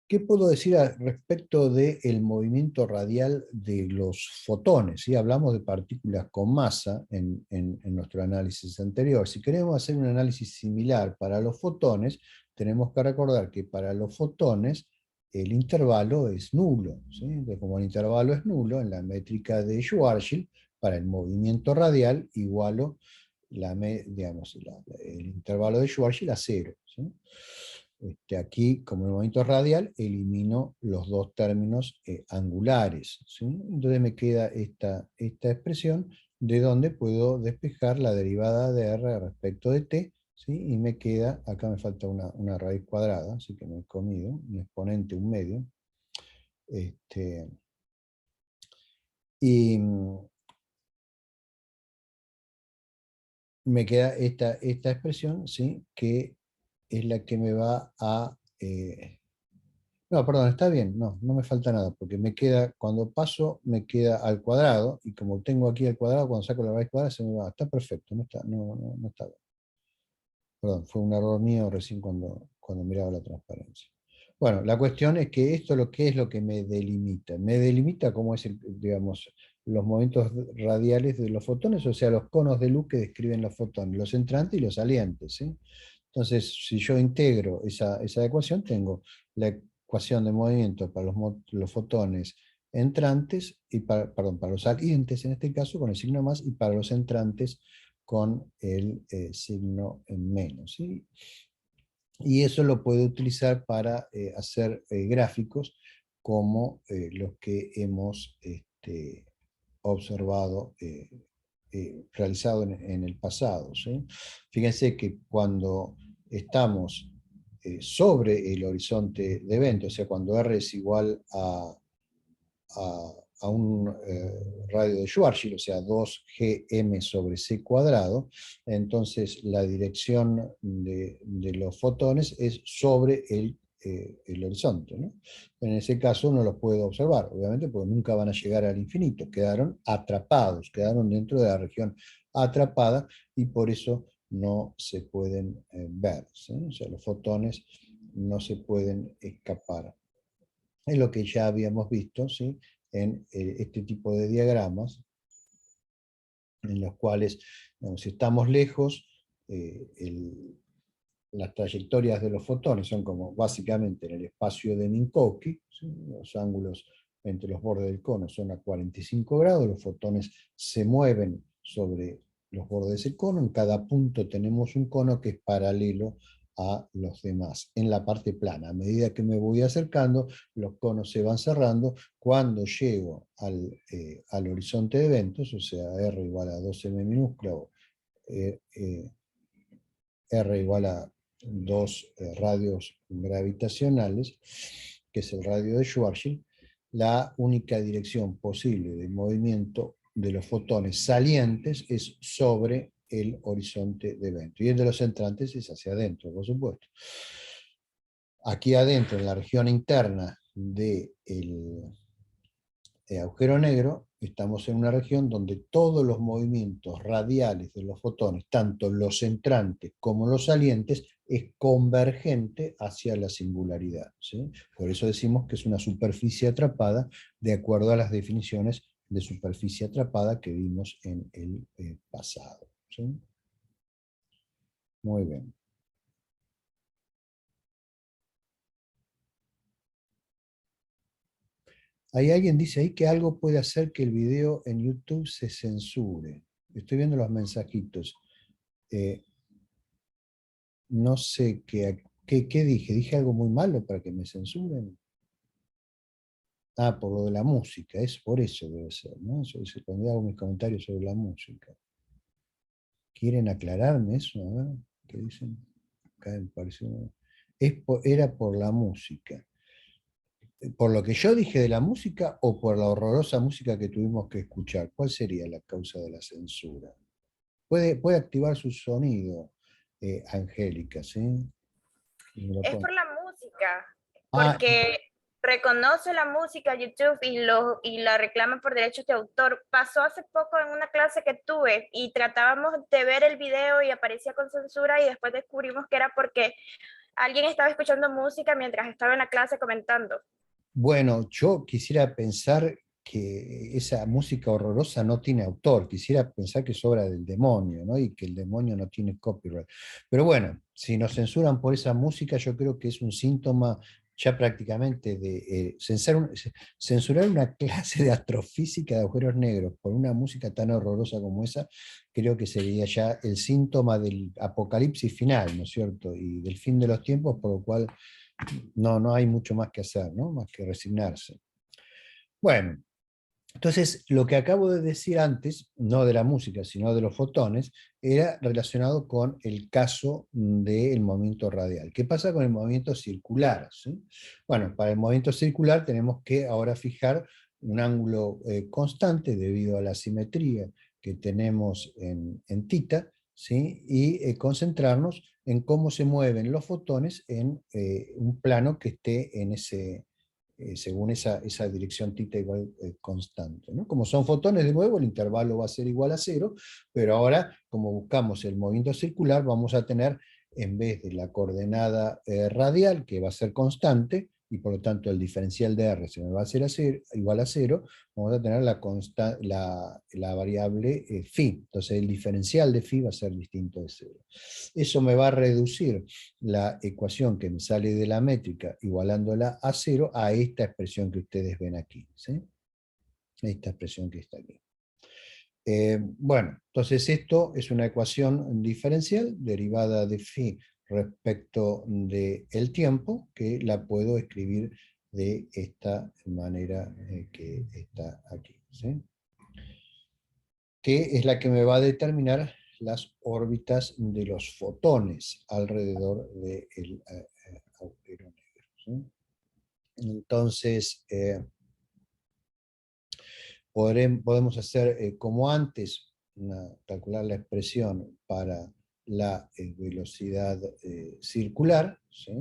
¿Qué puedo decir respecto del movimiento radial de los fotones? ¿Sí? Hablamos de partículas con masa en nuestro análisis anterior. Si queremos hacer un análisis similar para los fotones, tenemos que recordar que para los fotones el intervalo es nulo, ¿sí? Entonces, como el intervalo es nulo, en la métrica de Schwarzschild, para el movimiento radial igualo el intervalo de Schwarzschild a cero, ¿sí? Aquí, como el movimiento radial, elimino los dos términos angulares, ¿sí? Entonces me queda esta expresión, de donde puedo despejar la derivada de r respecto de t, ¿sí? Y me queda, acá me falta una raíz cuadrada, así que me he comido, un exponente, un medio. Y me queda esta expresión, ¿sí?, que es la que me va a no, perdón, está bien, no, no me falta nada, porque me queda, cuando paso, me queda al cuadrado, y como tengo aquí el cuadrado, cuando saco la raíz cuadrada se me va. Está perfecto, no está, no está bien. Perdón, fue un error mío recién cuando miraba la transparencia. Bueno, la cuestión es que esto lo que es lo que me delimita. Me delimita cómo es, digamos, los movimientos radiales de los fotones, o sea, los conos de luz que describen los fotones, los entrantes y los salientes, ¿sí? Entonces, si yo integro esa ecuación, tengo la ecuación de movimiento para los fotones entrantes, y perdón, para los salientes en este caso con el signo más, y para los entrantes con el signo en menos, ¿sí? Y eso lo puedo utilizar para hacer gráficos como los que hemos observado, realizado en el pasado, ¿sí? Fíjense que cuando estamos sobre el horizonte de evento, o sea, cuando R es igual a un radio de Schwarzschild, o sea, 2gm sobre c cuadrado, entonces la dirección de los fotones es sobre el horizonte, ¿no? En ese caso no los puedo observar, obviamente, porque nunca van a llegar al infinito, quedaron atrapados, quedaron dentro de la región atrapada, y por eso no se pueden ver, ¿sí? O sea, los fotones no se pueden escapar. Es lo que ya habíamos visto, ¿sí? En este tipo de diagramas, en los cuales, digamos, si estamos lejos, las trayectorias de los fotones son como básicamente en el espacio de Minkowski, ¿sí? Los ángulos entre los bordes del cono son a 45 grados, los fotones se mueven sobre los bordes del cono, en cada punto tenemos un cono que es paralelo a los demás, en la parte plana. A medida que me voy acercando, los conos se van cerrando. Cuando llego al horizonte de eventos, o sea, R igual a 2m minúsculo, R igual a 2 radios gravitacionales, que es el radio de Schwarzschild, la única dirección posible de movimiento de los fotones salientes es sobre el horizonte de evento. Y el de los entrantes es hacia adentro, por supuesto. Aquí adentro, en la región interna del agujero negro, estamos en una región donde todos los movimientos radiales de los fotones, tanto los entrantes como los salientes, es convergente hacia la singularidad, ¿sí? Por eso decimos que es una superficie atrapada, de acuerdo a las definiciones de superficie atrapada que vimos en el pasado, ¿sí? Muy bien. Hay alguien dice ahí que algo puede hacer que el video en YouTube se censure. Estoy viendo los mensajitos. No sé qué dije. ¿Dije algo muy malo para que me censuren? Ah, por lo de la música. Es por eso debe ser, ¿no? Eso dice, cuando hago mis comentarios sobre la música. ¿Quieren aclararme eso? A ver, ¿qué dicen? Acá me pareció... Era por la música. ¿Por lo que yo dije de la música o por la horrorosa música que tuvimos que escuchar? ¿Cuál sería la causa de la censura? Puede activar su sonido, Angélica, ¿sí? Es por la música, Ah, porque reconoce la música YouTube y la reclama por derechos de autor. Pasó hace poco en una clase que tuve y tratábamos de ver el video y aparecía con censura y después descubrimos que era porque alguien estaba escuchando música mientras estaba en la clase comentando. bueno, yo quisiera pensar que esa música horrorosa no tiene autor, quisiera pensar que es obra del demonio, ¿no? Y que el demonio no tiene copyright. Pero bueno, si nos censuran por esa música, yo creo que es un síntoma ya prácticamente de censurar una clase de astrofísica de agujeros negros por una música tan horrorosa como esa, creo que sería ya el síntoma del apocalipsis final, ¿no es cierto? Y del fin de los tiempos, por lo cual no hay mucho más que hacer, ¿no? Más que resignarse. Bueno, entonces lo que acabo de decir antes, no de la música, sino de los fotones, era relacionado con el caso del movimiento radial. ¿Qué pasa con el movimiento circular? ¿Sí? Bueno, para el movimiento circular tenemos que ahora fijar un ángulo constante debido a la simetría que tenemos en θ, ¿sí? Y concentrarnos en cómo se mueven los fotones en un plano que esté en según esa dirección θ igual constante, ¿no? Como son fotones, de nuevo, el intervalo va a ser igual a 0, pero ahora, como buscamos el movimiento circular, vamos a tener, en vez de la coordenada radial, que va a ser constante, y por lo tanto el diferencial de R se me va a hacer igual a 0, vamos a tener la variable phi. Entonces el diferencial de phi va a ser distinto de 0. Eso me va a reducir la ecuación que me sale de la métrica igualándola a 0 a esta expresión que ustedes ven aquí, ¿sí? Esta expresión que está aquí. Bueno, entonces esto es una ecuación diferencial derivada de phi respecto del tiempo, que la puedo escribir de esta manera que está aquí, ¿sí? Que es la que me va a determinar las órbitas de los fotones alrededor del agujero negro, ¿sí? Entonces, podemos hacer como antes, calcular la expresión para la velocidad circular, ¿sí?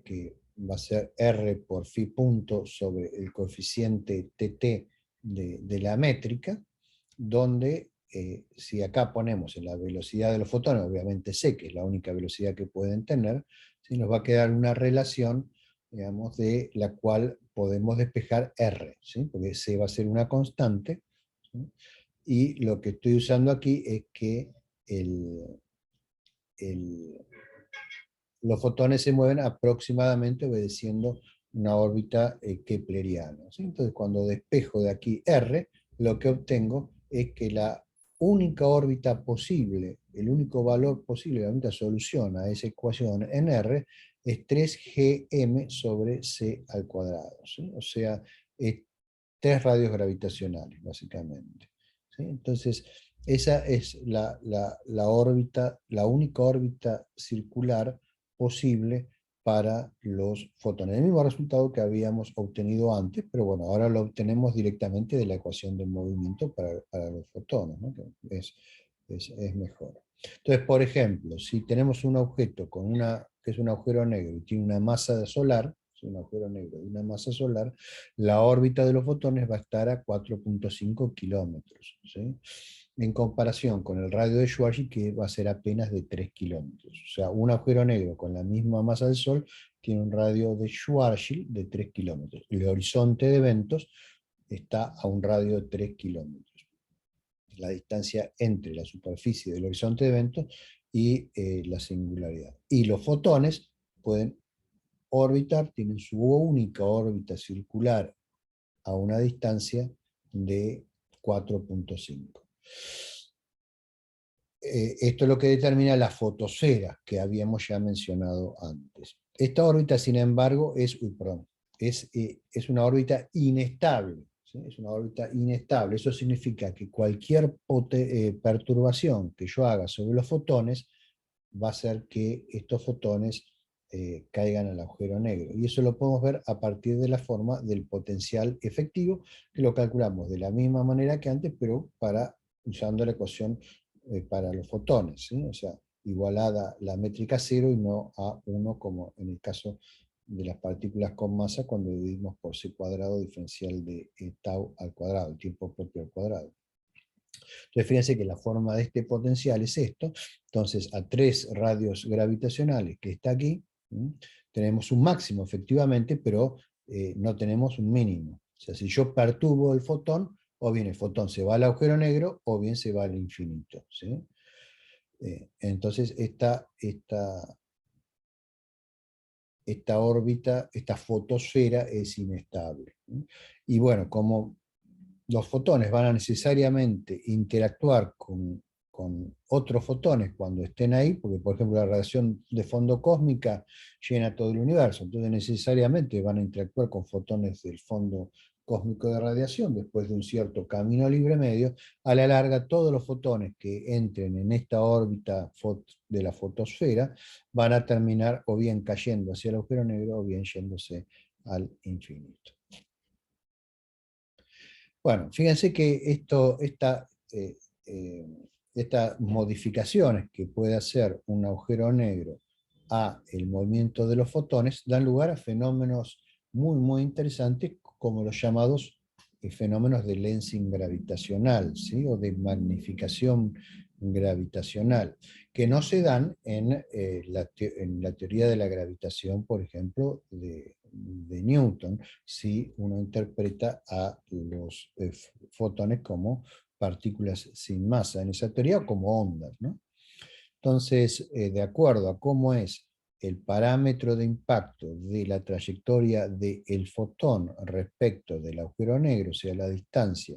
Que va a ser R por phi punto sobre el coeficiente TT de la métrica, donde si acá ponemos en la velocidad de los fotones, obviamente sé que es la única velocidad que pueden tener, ¿sí? Nos va a quedar una relación, digamos, de la cual podemos despejar R, ¿sí? Porque C va a ser una constante, ¿sí? Y lo que estoy usando aquí es que los fotones se mueven aproximadamente obedeciendo una órbita kepleriana, ¿sí? Entonces cuando despejo de aquí R, lo que obtengo es que la única órbita posible, el único valor posible, la única solución a esa ecuación en R, es 3gm sobre c al cuadrado, ¿sí? O sea, es 3 radios gravitacionales, básicamente, ¿sí? Entonces, esa es la órbita, la única órbita circular posible para los fotones. El mismo resultado que habíamos obtenido antes, pero bueno, ahora lo obtenemos directamente de la ecuación del movimiento para los fotones, ¿no? Que es mejor. Entonces, por ejemplo, si tenemos un objeto que es un agujero negro y tiene una masa solar, es un agujero negro y una masa solar, la órbita de los fotones va a estar a 4.5 kilómetros, ¿sí? En comparación con el radio de Schwarzschild, que va a ser apenas de 3 kilómetros. O sea, un agujero negro con la misma masa del Sol tiene un radio de Schwarzschild de 3 kilómetros. El horizonte de eventos está a un radio de 3 kilómetros. La distancia entre la superficie del horizonte de eventos y la singularidad. Y los fotones pueden orbitar, tienen su única órbita circular a una distancia de 4.5. Esto es lo que determina la fotosfera que habíamos ya mencionado antes. Esta órbita, sin embargo, es una órbita inestable, ¿sí? Es una órbita inestable. Eso significa que cualquier perturbación que yo haga sobre los fotones va a hacer que estos fotones caigan al agujero negro. Y eso lo podemos ver a partir de la forma del potencial efectivo, que lo calculamos de la misma manera que antes, pero usando la ecuación para los fotones, ¿sí? O sea, igualada la métrica 0 y no a 1, como en el caso de las partículas con masa, cuando dividimos por c cuadrado diferencial de tau al cuadrado, el tiempo propio al cuadrado. Entonces fíjense que la forma de este potencial es esto. Entonces a 3 radios gravitacionales que está aquí, tenemos un máximo efectivamente, pero no tenemos un mínimo. O sea, si yo perturbo el fotón, o bien el fotón se va al agujero negro, o bien se va al infinito, ¿sí? Entonces esta órbita, esta fotosfera es inestable. Y bueno, como los fotones van a necesariamente interactuar con otros fotones cuando estén ahí, porque por ejemplo la radiación de fondo cósmica llena todo el universo, entonces necesariamente van a interactuar con fotones del fondo cósmico de radiación después de un cierto camino libre medio. A la larga todos los fotones que entren en esta órbita de la fotosfera van a terminar o bien cayendo hacia el agujero negro o bien yéndose al infinito. Bueno, fíjense que estas modificaciones que puede hacer un agujero negro a el movimiento de los fotones dan lugar a fenómenos muy, muy interesantes, como los llamados fenómenos de lensing gravitacional, ¿sí? O de magnificación gravitacional, que no se dan en la teoría de la gravitación, por ejemplo, de Newton, si uno interpreta a los fotones como partículas sin masa en esa teoría, o como ondas, ¿no? Entonces, de acuerdo a cómo es el parámetro de impacto de la trayectoria del fotón respecto del agujero negro, o sea, la distancia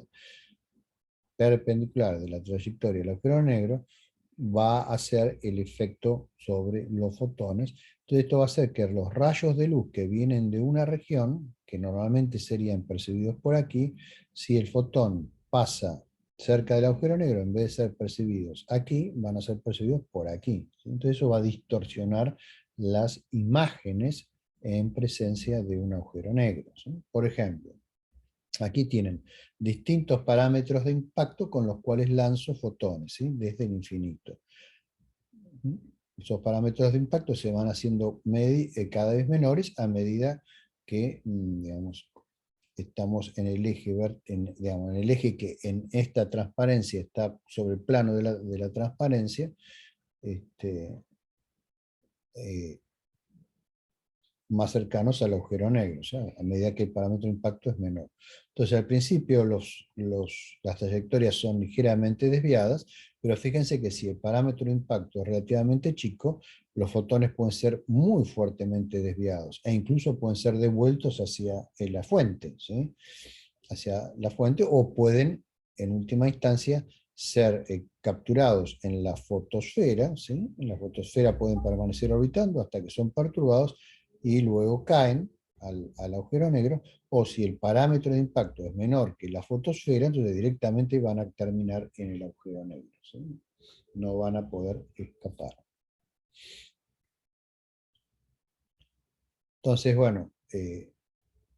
perpendicular de la trayectoria del agujero negro, va a hacer el efecto sobre los fotones. Entonces esto va a hacer que los rayos de luz que vienen de una región, que normalmente serían percibidos por aquí, si el fotón pasa cerca del agujero negro, en vez de ser percibidos aquí, van a ser percibidos por aquí. Entonces eso va a distorsionar las imágenes en presencia de un agujero negro, ¿sí? Por ejemplo, aquí tienen distintos parámetros de impacto con los cuales lanzo fotones, ¿sí? Desde el infinito. Esos parámetros de impacto se van haciendo cada vez menores a medida que, digamos, estamos en el eje, digamos, en el eje que en esta transparencia está sobre el plano de la transparencia, este, eh, más cercanos al agujero negro, o sea, a medida que el parámetro de impacto es menor. Entonces, al principio las trayectorias son ligeramente desviadas, pero fíjense que si el parámetro de impacto es relativamente chico, los fotones pueden ser muy fuertemente desviados, e incluso pueden ser devueltos hacia la fuente, ¿sí? Hacia la fuente, o pueden, en última instancia, ser capturados en la fotosfera, ¿sí? En la fotosfera pueden permanecer orbitando hasta que son perturbados y luego caen al agujero negro, o si el parámetro de impacto es menor que la fotosfera, entonces directamente van a terminar en el agujero negro, ¿sí? No van a poder escapar. Entonces, bueno,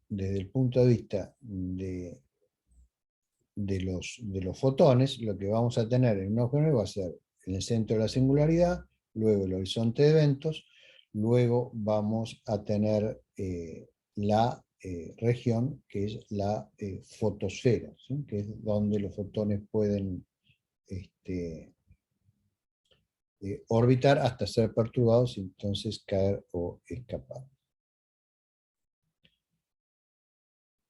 desde el punto de vista de los fotones, lo que vamos a tener en un agujero negro va a ser en el centro de la singularidad, luego el horizonte de eventos, luego vamos a tener la región que es la fotosfera, ¿sí? Que es donde los fotones pueden orbitar hasta ser perturbados y entonces caer o escapar.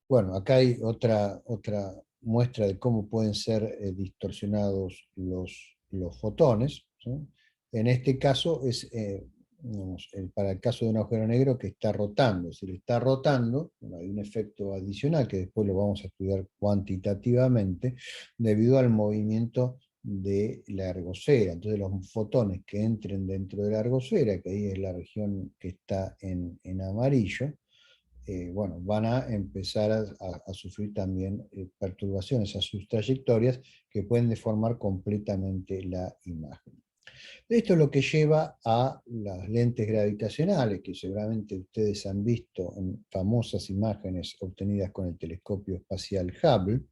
Bueno, acá hay otra muestra de cómo pueden ser distorsionados los fotones, ¿sí? En este caso es, digamos, para el caso de un agujero negro que está rotando. Si le está rotando, bueno, hay un efecto adicional que después lo vamos a estudiar cuantitativamente, debido al movimiento de la ergosfera. Entonces los fotones que entren dentro de la ergosfera, que ahí es la región que está en amarillo, bueno, van a empezar a sufrir también perturbaciones a sus trayectorias que pueden deformar completamente la imagen. Esto es lo que lleva a las lentes gravitacionales, que seguramente ustedes han visto en famosas imágenes obtenidas con el telescopio espacial Hubble.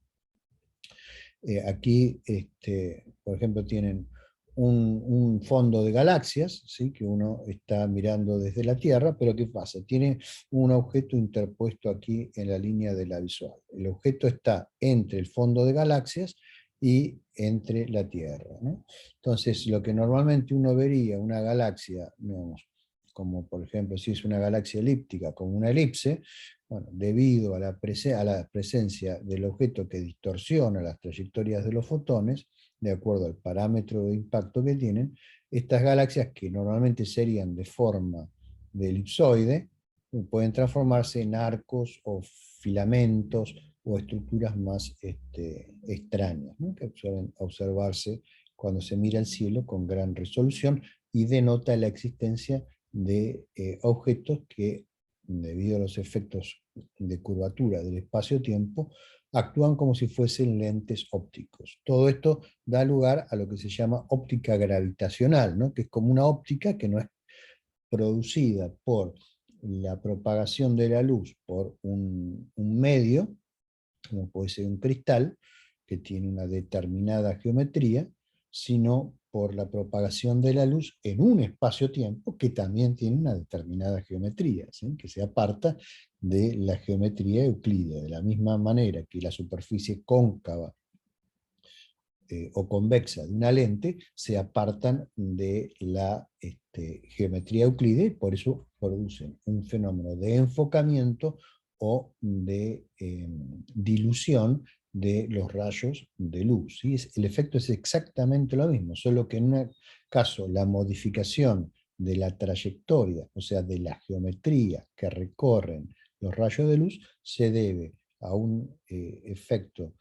Aquí, por ejemplo, tienen un fondo de galaxias, ¿sí? Que uno está mirando desde la Tierra, pero ¿qué pasa? Tiene un objeto interpuesto aquí en la línea de la visual. El objeto está entre el fondo de galaxias y entre la Tierra, ¿no? Entonces, lo que normalmente uno vería, una galaxia, digamos, como por ejemplo si es una galaxia elíptica, como una elipse, bueno, debido a la presencia del objeto que distorsiona las trayectorias de los fotones, de acuerdo al parámetro de impacto que tienen, estas galaxias, que normalmente serían de forma de elipsoide, pueden transformarse en arcos o filamentos o estructuras más extrañas, ¿no? Que suelen observarse cuando se mira el cielo con gran resolución, y denota la existencia de objetos que, debido a los efectos de curvatura del espacio-tiempo, actúan como si fuesen lentes ópticos. Todo esto da lugar a lo que se llama óptica gravitacional, ¿no? Que es como una óptica que no es producida por la propagación de la luz por un medio, como puede ser un cristal, que tiene una determinada geometría, sino por la propagación de la luz en un espacio-tiempo que también tiene una determinada geometría, ¿sí? Que se aparta de la geometría euclídea, de la misma manera que la superficie cóncava o convexa de una lente se apartan de la geometría euclídea y por eso producen un fenómeno de enfocamiento o de dilución de los rayos de luz. ¿Sí? El efecto es exactamente lo mismo, solo que en un caso la modificación de la trayectoria, o sea, de la geometría que recorren los rayos de luz, se debe a un efecto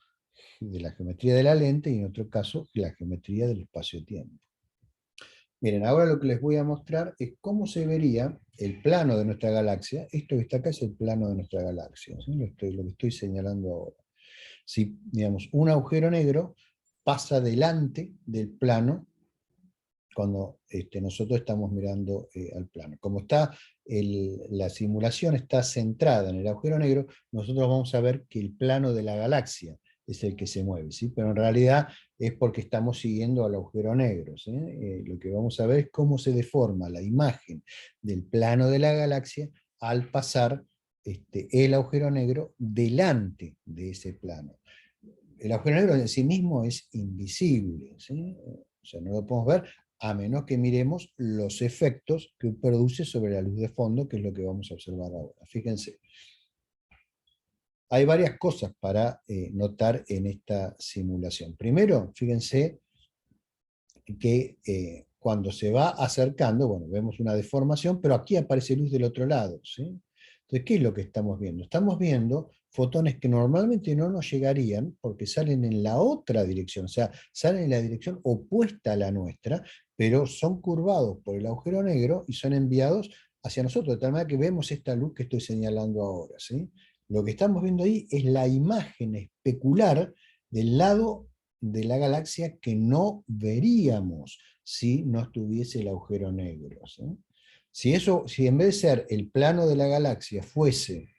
de la geometría de la lente y en otro caso la geometría del espacio-tiempo. Miren, ahora lo que les voy a mostrar es cómo se vería el plano de nuestra galaxia. Esto que está acá es el plano de nuestra galaxia, ¿sí? Lo que estoy señalando ahora. Si, digamos, un agujero negro pasa delante del plano cuando nosotros estamos mirando al plano. Como está la simulación está centrada en el agujero negro, nosotros vamos a ver que el plano de la galaxia es el que se mueve, ¿sí? Pero en realidad es porque estamos siguiendo al agujero negro, ¿sí? Lo que vamos a ver es cómo se deforma la imagen del plano de la galaxia al pasar el agujero negro delante de ese plano. El agujero negro en sí mismo es invisible, ¿sí? O sea, no lo podemos ver a menos que miremos los efectos que produce sobre la luz de fondo, que es lo que vamos a observar ahora. Fíjense. Hay varias cosas para notar en esta simulación. Primero, fíjense que cuando se va acercando, bueno, vemos una deformación, pero aquí aparece luz del otro lado, ¿sí? Entonces, ¿qué es lo que estamos viendo? Estamos viendo fotones que normalmente no nos llegarían porque salen en la otra dirección, o sea, salen en la dirección opuesta a la nuestra, pero son curvados por el agujero negro y son enviados hacia nosotros, de tal manera que vemos esta luz que estoy señalando ahora, ¿sí? Lo que estamos viendo ahí es la imagen especular del lado de la galaxia que no veríamos si no estuviese el agujero negro, ¿sí? Si en vez de ser el plano de la galaxia fuese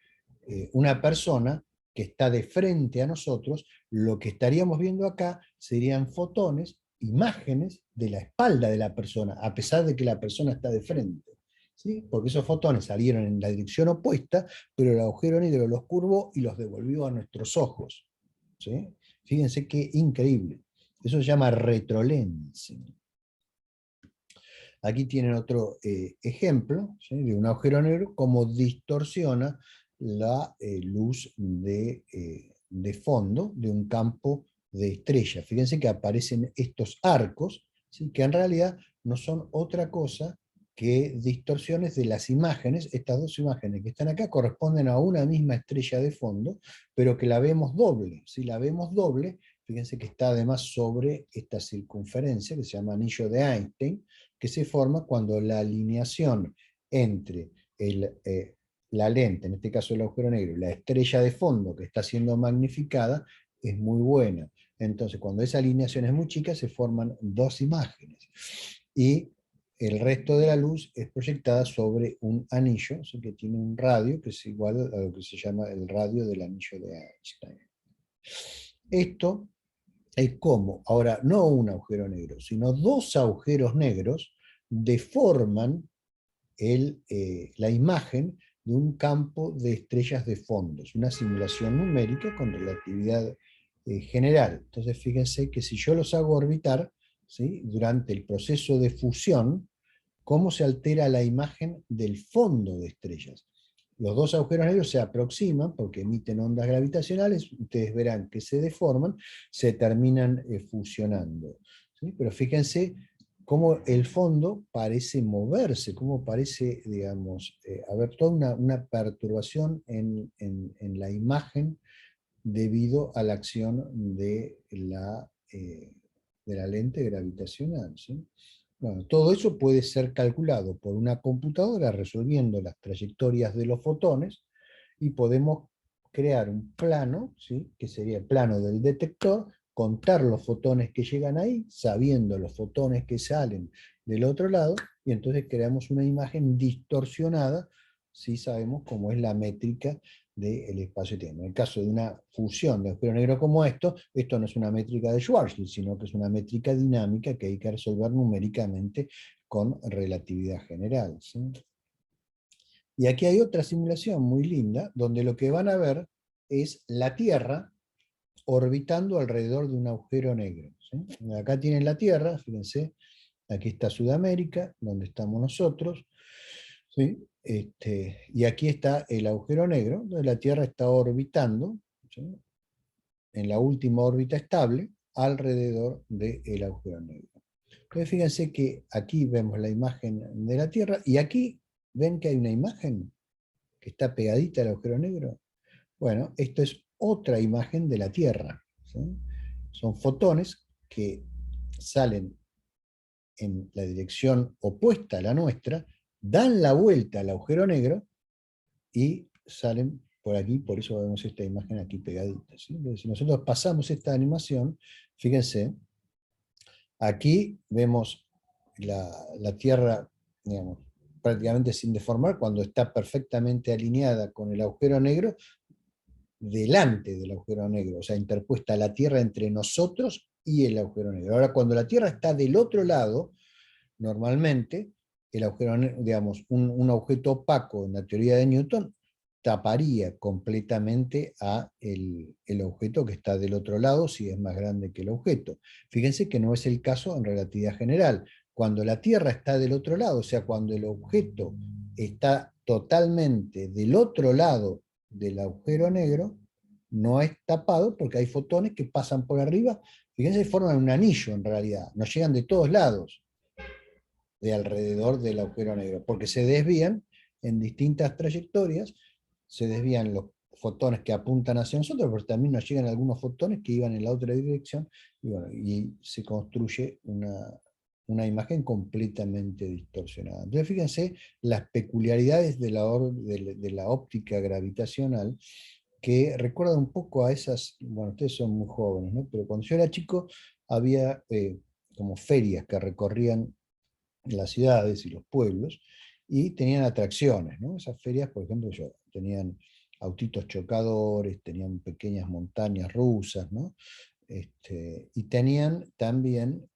una persona que está de frente a nosotros, lo que estaríamos viendo acá serían fotones, imágenes de la espalda de la persona, a pesar de que la persona está de frente. ¿Sí? Porque esos fotones salieron en la dirección opuesta, pero el agujero negro los curvó y los devolvió a nuestros ojos. ¿Sí? Fíjense qué increíble. Eso se llama retrolensing. Aquí tienen otro ejemplo, ¿sí? De un agujero negro, cómo distorsiona la luz de fondo de un campo de estrellas. Fíjense que aparecen estos arcos, ¿sí? Que en realidad no son otra cosa que distorsiones de las imágenes. Estas dos imágenes que están acá corresponden a una misma estrella de fondo, pero que la vemos doble. Si la vemos doble, fíjense que está además sobre esta circunferencia que se llama anillo de Einstein, que se forma cuando la alineación entre la lente, en este caso el agujero negro, y la estrella de fondo que está siendo magnificada, es muy buena. Entonces, cuando esa alineación es muy chica, se forman dos imágenes. Y el resto de la luz es proyectada sobre un anillo, ¿sí? Que tiene un radio que es igual a lo que se llama el radio del anillo de Einstein. Esto es como, ahora, no un agujero negro, sino dos agujeros negros deforman la imagen de un campo de estrellas de fondo. Es una simulación numérica con relatividad general. Entonces, fíjense que si yo los hago orbitar, ¿sí? Durante el proceso de fusión, cómo se altera la imagen del fondo de estrellas. Los dos agujeros negros se aproximan porque emiten ondas gravitacionales, ustedes verán que se deforman, se terminan fusionando. ¿Sí? Pero fíjense cómo el fondo parece moverse, cómo parece, digamos, haber toda una perturbación en la imagen debido a la acción de la lente gravitacional. ¿Sí? Bueno, todo eso puede ser calculado por una computadora resolviendo las trayectorias de los fotones y podemos crear un plano, ¿sí? Que sería el plano del detector, contar los fotones que llegan ahí, sabiendo los fotones que salen del otro lado, y entonces creamos una imagen distorsionada sí sabemos cómo es la métrica del espacio-tiempo. En el caso de una fusión de agujero negro como esto no es una métrica de Schwarzschild, sino que es una métrica dinámica que hay que resolver numéricamente con relatividad general, ¿sí? Y aquí hay otra simulación muy linda, donde lo que van a ver es la Tierra orbitando alrededor de un agujero negro, ¿sí? Acá tienen la Tierra, fíjense, aquí está Sudamérica, donde estamos nosotros, ¿sí? Y aquí está el agujero negro, donde la Tierra está orbitando, ¿sí?, en la última órbita estable, alrededor del agujero negro. Entonces fíjense que aquí vemos la imagen de la Tierra, y aquí ven que hay una imagen que está pegadita al agujero negro. Bueno, esto es otra imagen de la Tierra, ¿sí? Son fotones que salen en la dirección opuesta a la nuestra, dan la vuelta al agujero negro y salen por aquí, por eso vemos esta imagen aquí pegadita, ¿sí? Entonces, si nosotros pasamos esta animación, fíjense, aquí vemos la Tierra, digamos, prácticamente sin deformar, cuando está perfectamente alineada con el agujero negro, delante del agujero negro, o sea, interpuesta la Tierra entre nosotros y el agujero negro. Ahora, cuando la Tierra está del otro lado, normalmente, el agujero negro, digamos, un objeto opaco en la teoría de Newton taparía completamente a el objeto que está del otro lado si es más grande que el objeto. Fíjense que no es el caso en relatividad general. Cuando la Tierra está del otro lado, o sea, cuando el objeto está totalmente del otro lado del agujero negro, no es tapado porque hay fotones que pasan por arriba, fíjense, forman un anillo en realidad, nos llegan de todos lados de alrededor del agujero negro, porque se desvían en distintas trayectorias, se desvían los fotones que apuntan hacia nosotros, pero también nos llegan algunos fotones que iban en la otra dirección, y, bueno, y se construye una imagen completamente distorsionada. Entonces fíjense las peculiaridades de la óptica gravitacional, que recuerda un poco a esas, bueno, ustedes son muy jóvenes, ¿no?, pero cuando yo era chico había como ferias que recorrían las ciudades y los pueblos, y tenían atracciones, ¿no? Esas ferias, por ejemplo, tenían autitos chocadores, tenían pequeñas montañas rusas, ¿no? Y tenían también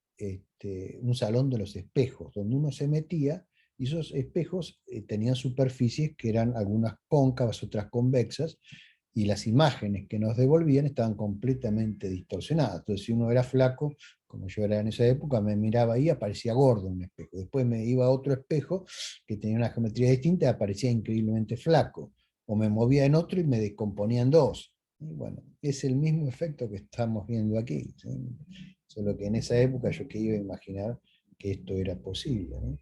un salón de los espejos, donde uno se metía, y esos espejos tenían superficies que eran algunas cóncavas, otras convexas, y las imágenes que nos devolvían estaban completamente distorsionadas. Entonces, si uno era flaco, como yo era en esa época, me miraba ahí y aparecía gordo en un espejo. Después me iba a otro espejo que tenía una geometría distinta y aparecía increíblemente flaco. O me movía en otro y me descomponía en dos. Y bueno, es el mismo efecto que estamos viendo aquí, ¿sí? Solo que en esa época yo que iba a imaginar que esto era posible, ¿no?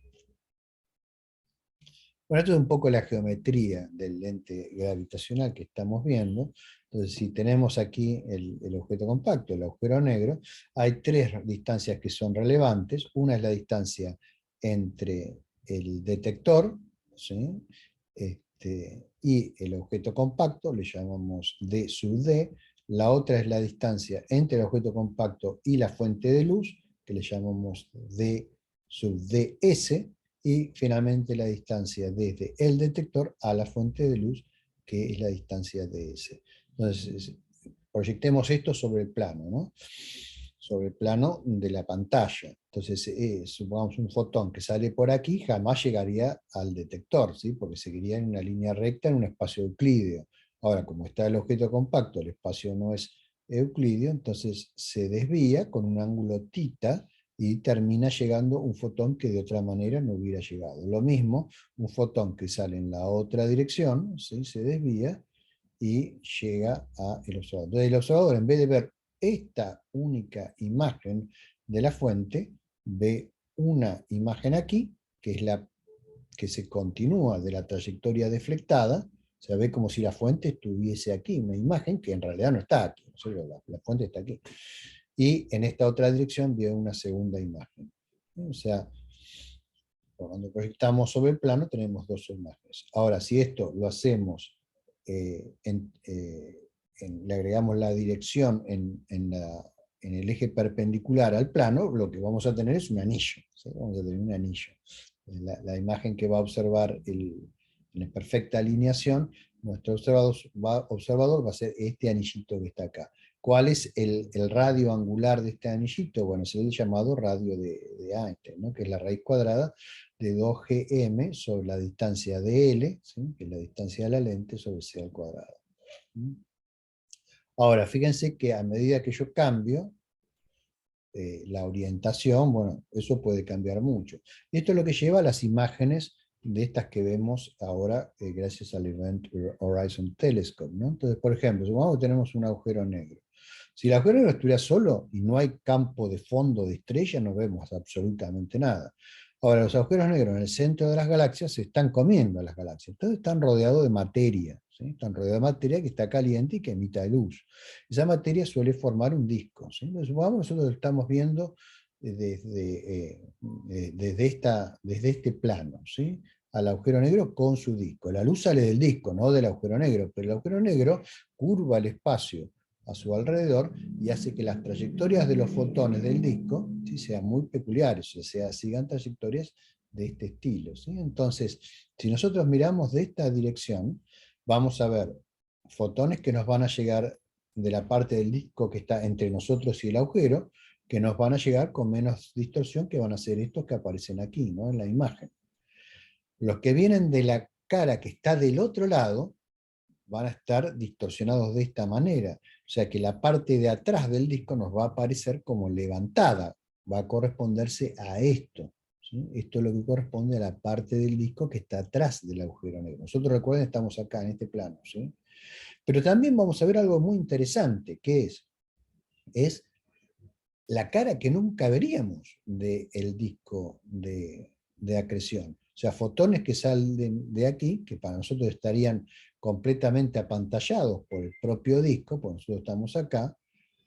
Bueno, esto es un poco la geometría del lente gravitacional que estamos viendo. Entonces, si tenemos aquí el objeto compacto, el agujero negro, hay tres distancias que son relevantes. Una es la distancia entre el detector, ¿sí?, y el objeto compacto, le llamamos d sub d. La otra es la distancia entre el objeto compacto y la fuente de luz, que le llamamos d sub ds. Y finalmente la distancia desde el detector a la fuente de luz, que es la distancia ds. Entonces, proyectemos esto sobre el plano, ¿no?, sobre el plano de la pantalla. Entonces, supongamos un fotón que sale por aquí, jamás llegaría al detector, ¿sí?, porque seguiría en una línea recta en un espacio euclídeo. Ahora, como está el objeto compacto, el espacio no es euclídeo, entonces se desvía con un ángulo θ, y termina llegando un fotón que de otra manera no hubiera llegado. Lo mismo, un fotón que sale en la otra dirección, ¿sí?, se desvía y llega al observador. Entonces el observador, en vez de ver esta única imagen de la fuente, ve una imagen aquí, que es la que se continúa de la trayectoria deflectada, o sea, ve como si la fuente estuviese aquí, una imagen que en realidad no está aquí, ¿no? La fuente está aquí. Y en esta otra dirección veo una segunda imagen. O sea, cuando proyectamos sobre el plano tenemos dos imágenes. Ahora, si esto lo hacemos, le agregamos la dirección en el eje perpendicular al plano, lo que vamos a tener es un anillo, ¿sí? Vamos a tener un anillo. La imagen que va a observar en perfecta alineación, nuestro observador va a ser este anillito que está acá. ¿Cuál es el radio angular de este anillito? Bueno, es el llamado radio de Einstein, ¿no? Que es la raíz cuadrada de 2gm sobre la distancia de L, ¿sí? Que es la distancia de la lente, sobre c al cuadrado. Ahora, fíjense que a medida que yo cambio la orientación, bueno, eso puede cambiar mucho. Esto es lo que lleva a las imágenes de estas que vemos ahora gracias al Event Horizon Telescope, ¿no? Entonces, por ejemplo, supongamos que tenemos un agujero negro. Si el agujero negro estuviera solo y no hay campo de fondo de estrella, no vemos absolutamente nada. Ahora, los agujeros negros en el centro de las galaxias se están comiendo a las galaxias, entonces están rodeados de materia, ¿sí? Están rodeados de materia que está caliente y que emite luz. Esa materia suele formar un disco, ¿sí? Entonces, supongamos nosotros lo estamos viendo desde este plano, ¿sí? Al agujero negro con su disco. La luz sale del disco, no del agujero negro, pero el agujero negro curva el espacio a su alrededor y hace que las trayectorias de los fotones del disco, ¿sí? Sean muy peculiares, o sea, sigan trayectorias de este estilo, ¿sí? Entonces, si nosotros miramos de esta dirección, vamos a ver fotones que nos van a llegar de la parte del disco que está entre nosotros y el agujero, que nos van a llegar con menos distorsión, que van a ser estos que aparecen aquí, ¿no? En la imagen. Los que vienen de la cara que está del otro lado, van a estar distorsionados de esta manera. O sea que la parte de atrás del disco nos va a aparecer como levantada, va a corresponderse a esto, ¿sí? Esto es lo que corresponde a la parte del disco que está atrás del agujero negro. Nosotros, recuerden, estamos acá en este plano, ¿sí? Pero también vamos a ver algo muy interesante, que es la cara que nunca veríamos del disco de acreción. O sea, fotones que salen de aquí, que para nosotros estarían completamente apantallados por el propio disco, porque nosotros estamos acá,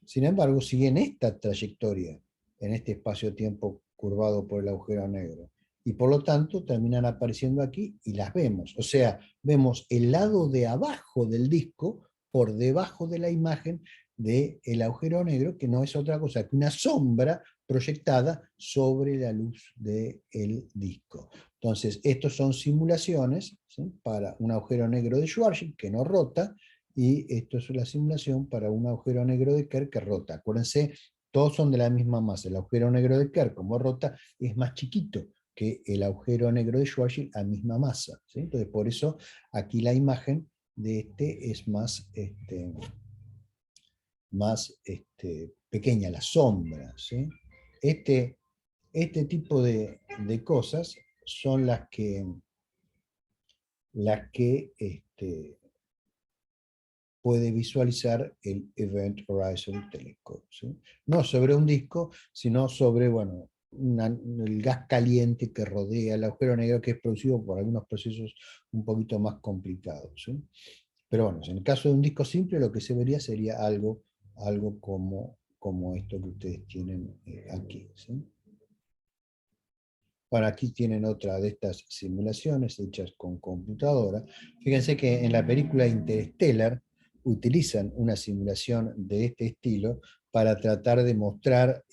sin embargo, siguen esta trayectoria en este espacio-tiempo curvado por el agujero negro. Y por lo tanto terminan apareciendo aquí y las vemos. O sea, vemos el lado de abajo del disco por debajo de la imagen del agujero negro, que no es otra cosa que una sombra proyectada sobre la luz del disco. Entonces, estos son simulaciones, ¿sí? Para un agujero negro de Schwarzschild que no rota, y esto es la simulación para un agujero negro de Kerr que rota. Acuérdense, todos son de la misma masa. El agujero negro de Kerr, como rota, es más chiquito que el agujero negro de Schwarzschild a misma masa, ¿sí? Entonces, por eso aquí la imagen de este es más pequeña, la sombra, ¿sí? Este tipo de cosas son las que puede visualizar el Event Horizon Telescope, ¿sí? No sobre un disco, sino sobre, bueno, el gas caliente que rodea el agujero negro, que es producido por algunos procesos un poquito más complicados, ¿sí? Pero bueno, en el caso de un disco simple, lo que se vería sería algo como esto que ustedes tienen aquí, ¿sí? Bueno, aquí tienen otra de estas simulaciones hechas con computadora. Fíjense que en la película Interstellar utilizan una simulación de este estilo para tratar de mostrar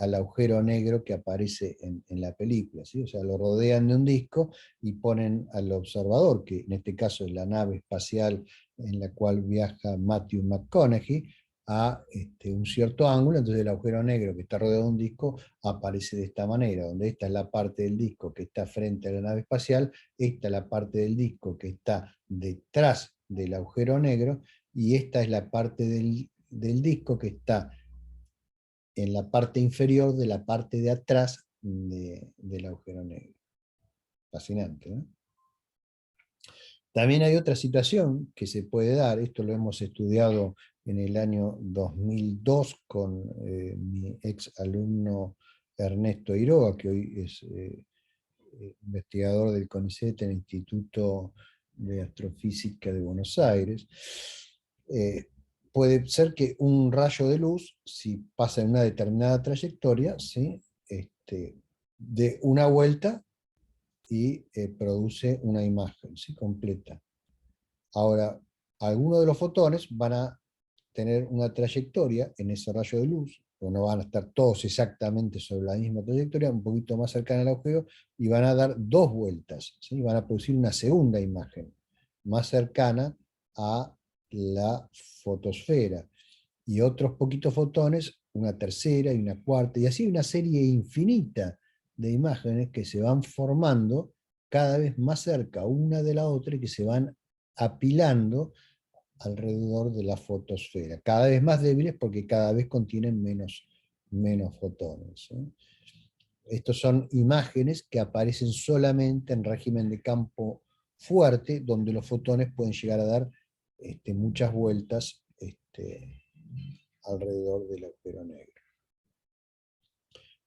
al agujero negro que aparece en la película, ¿sí? O sea, lo rodean de un disco y ponen al observador, que en este caso es la nave espacial en la cual viaja Matthew McConaughey, a un cierto ángulo, entonces el agujero negro que está rodeado de un disco aparece de esta manera, donde esta es la parte del disco que está frente a la nave espacial, esta es la parte del disco que está detrás del agujero negro, y esta es la parte del disco que está en la parte inferior de la parte de atrás del agujero negro. Fascinante, ¿no? También hay otra situación que se puede dar, esto lo hemos estudiado en el año 2002 con mi ex alumno Ernesto Iroa, que hoy es investigador del CONICET en el Instituto de Astrofísica de Buenos Aires. Puede ser que un rayo de luz, si pasa en una determinada trayectoria, ¿sí? De una vuelta y produce una imagen, ¿sí? Completa. Ahora, algunos de los fotones van a tener una trayectoria en ese rayo de luz, porque no van a estar todos exactamente sobre la misma trayectoria, un poquito más cercana al agujero, y van a dar 2 vueltas, ¿sí? Van a producir una segunda imagen, más cercana a la fotosfera, y otros poquitos fotones, una tercera y una cuarta, y así una serie infinita de imágenes que se van formando cada vez más cerca una de la otra y que se van apilando alrededor de la fotosfera, cada vez más débiles porque cada vez contienen menos fotones, ¿sí? Estos son imágenes que aparecen solamente en régimen de campo fuerte, donde los fotones pueden llegar a dar muchas vueltas alrededor del agujero negro.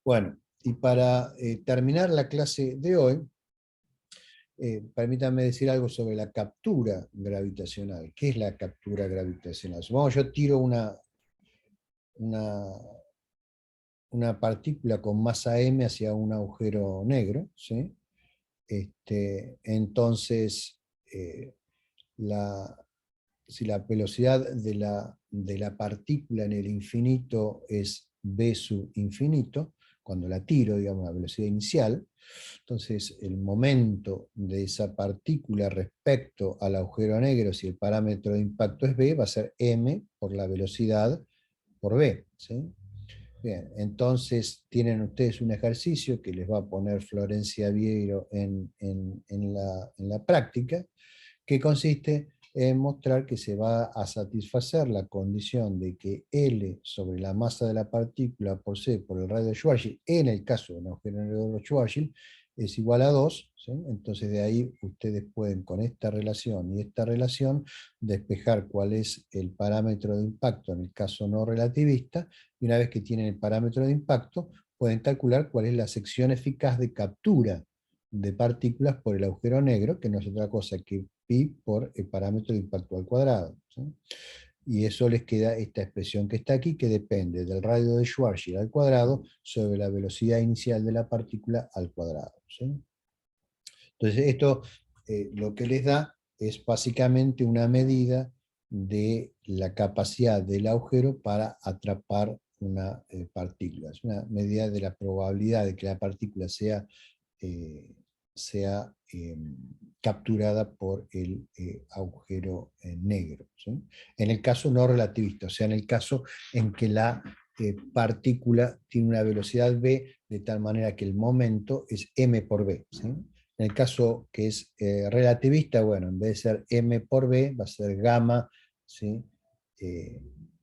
Bueno, y para terminar la clase de hoy, permítanme decir algo sobre la captura gravitacional. ¿Qué es la captura gravitacional? Supongamos yo tiro una, una partícula con masa m hacia un agujero negro, ¿sí? Entonces, si la velocidad de la partícula en el infinito es v sub infinito, cuando la tiro, digamos, la velocidad inicial, entonces el momento de esa partícula respecto al agujero negro, si el parámetro de impacto es v, va a ser m por la velocidad por v, ¿sí? Bien, entonces tienen ustedes un ejercicio que les va a poner Florencia Vieiro en la práctica, que consiste en mostrar que se va a satisfacer la condición de que L sobre la masa de la partícula por C por el radio de Schwarzschild, en el caso de un agujero negro de Schwarzschild, es igual a 2, ¿sí? Entonces de ahí ustedes pueden con esta relación y esta relación despejar cuál es el parámetro de impacto en el caso no relativista, y una vez que tienen el parámetro de impacto, pueden calcular cuál es la sección eficaz de captura de partículas por el agujero negro, que no es otra cosa que pi por el parámetro de impacto al cuadrado, ¿sí? Y eso les queda esta expresión que está aquí, que depende del radio de Schwarzschild al cuadrado sobre la velocidad inicial de la partícula al cuadrado, ¿sí? Entonces esto lo que les da es básicamente una medida de la capacidad del agujero para atrapar una partícula. Es una medida de la probabilidad de que la partícula sea capturada por el agujero negro, ¿sí? En el caso no relativista, o sea, en el caso en que la partícula tiene una velocidad v de tal manera que el momento es m por v, ¿sí? En el caso que es relativista, bueno, en vez de ser m por v, va a ser gamma, ¿sí?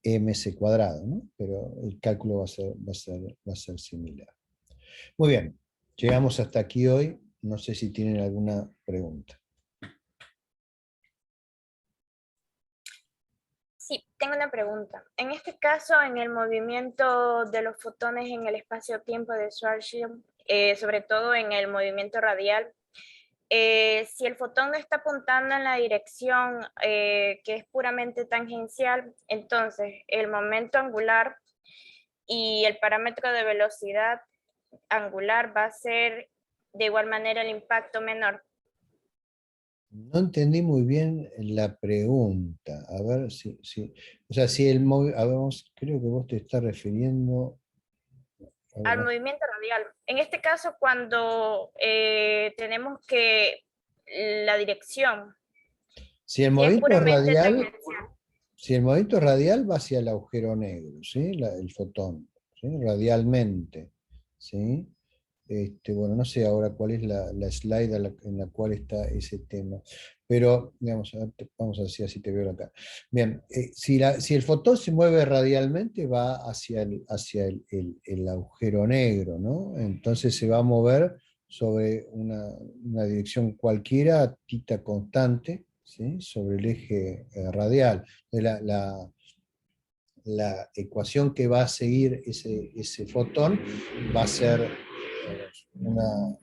mc cuadrado, ¿no? Pero el cálculo va a ser similar. Muy bien, llegamos hasta aquí hoy. No sé si tienen alguna pregunta. Sí, tengo una pregunta. En este caso, en el movimiento de los fotones en el espacio-tiempo de Schwarzschild, sobre todo en el movimiento radial, si el fotón no está apuntando en la dirección que es puramente tangencial, entonces el momento angular y el parámetro de velocidad angular va a ser de igual manera el impacto menor. No entendí muy bien la pregunta. A ver si. O sea, si el movimiento. Creo que vos te estás refiriendo. Al movimiento radial. En este caso, cuando tenemos que la dirección, Si el que es movimiento es puramente radial, tangencial. si el movimiento es radial, va hacia el agujero negro, ¿sí? El fotón, ¿sí? Radialmente, ¿sí? Bueno, no sé ahora cuál es la slide en la cual está ese tema, pero digamos, vamos a ver si así te veo acá. Bien, si el fotón se mueve radialmente, va hacia el agujero negro, ¿no? Entonces se va a mover sobre una dirección cualquiera, tita constante, ¿sí? Sobre el eje radial. La ecuación que va a seguir ese fotón va a ser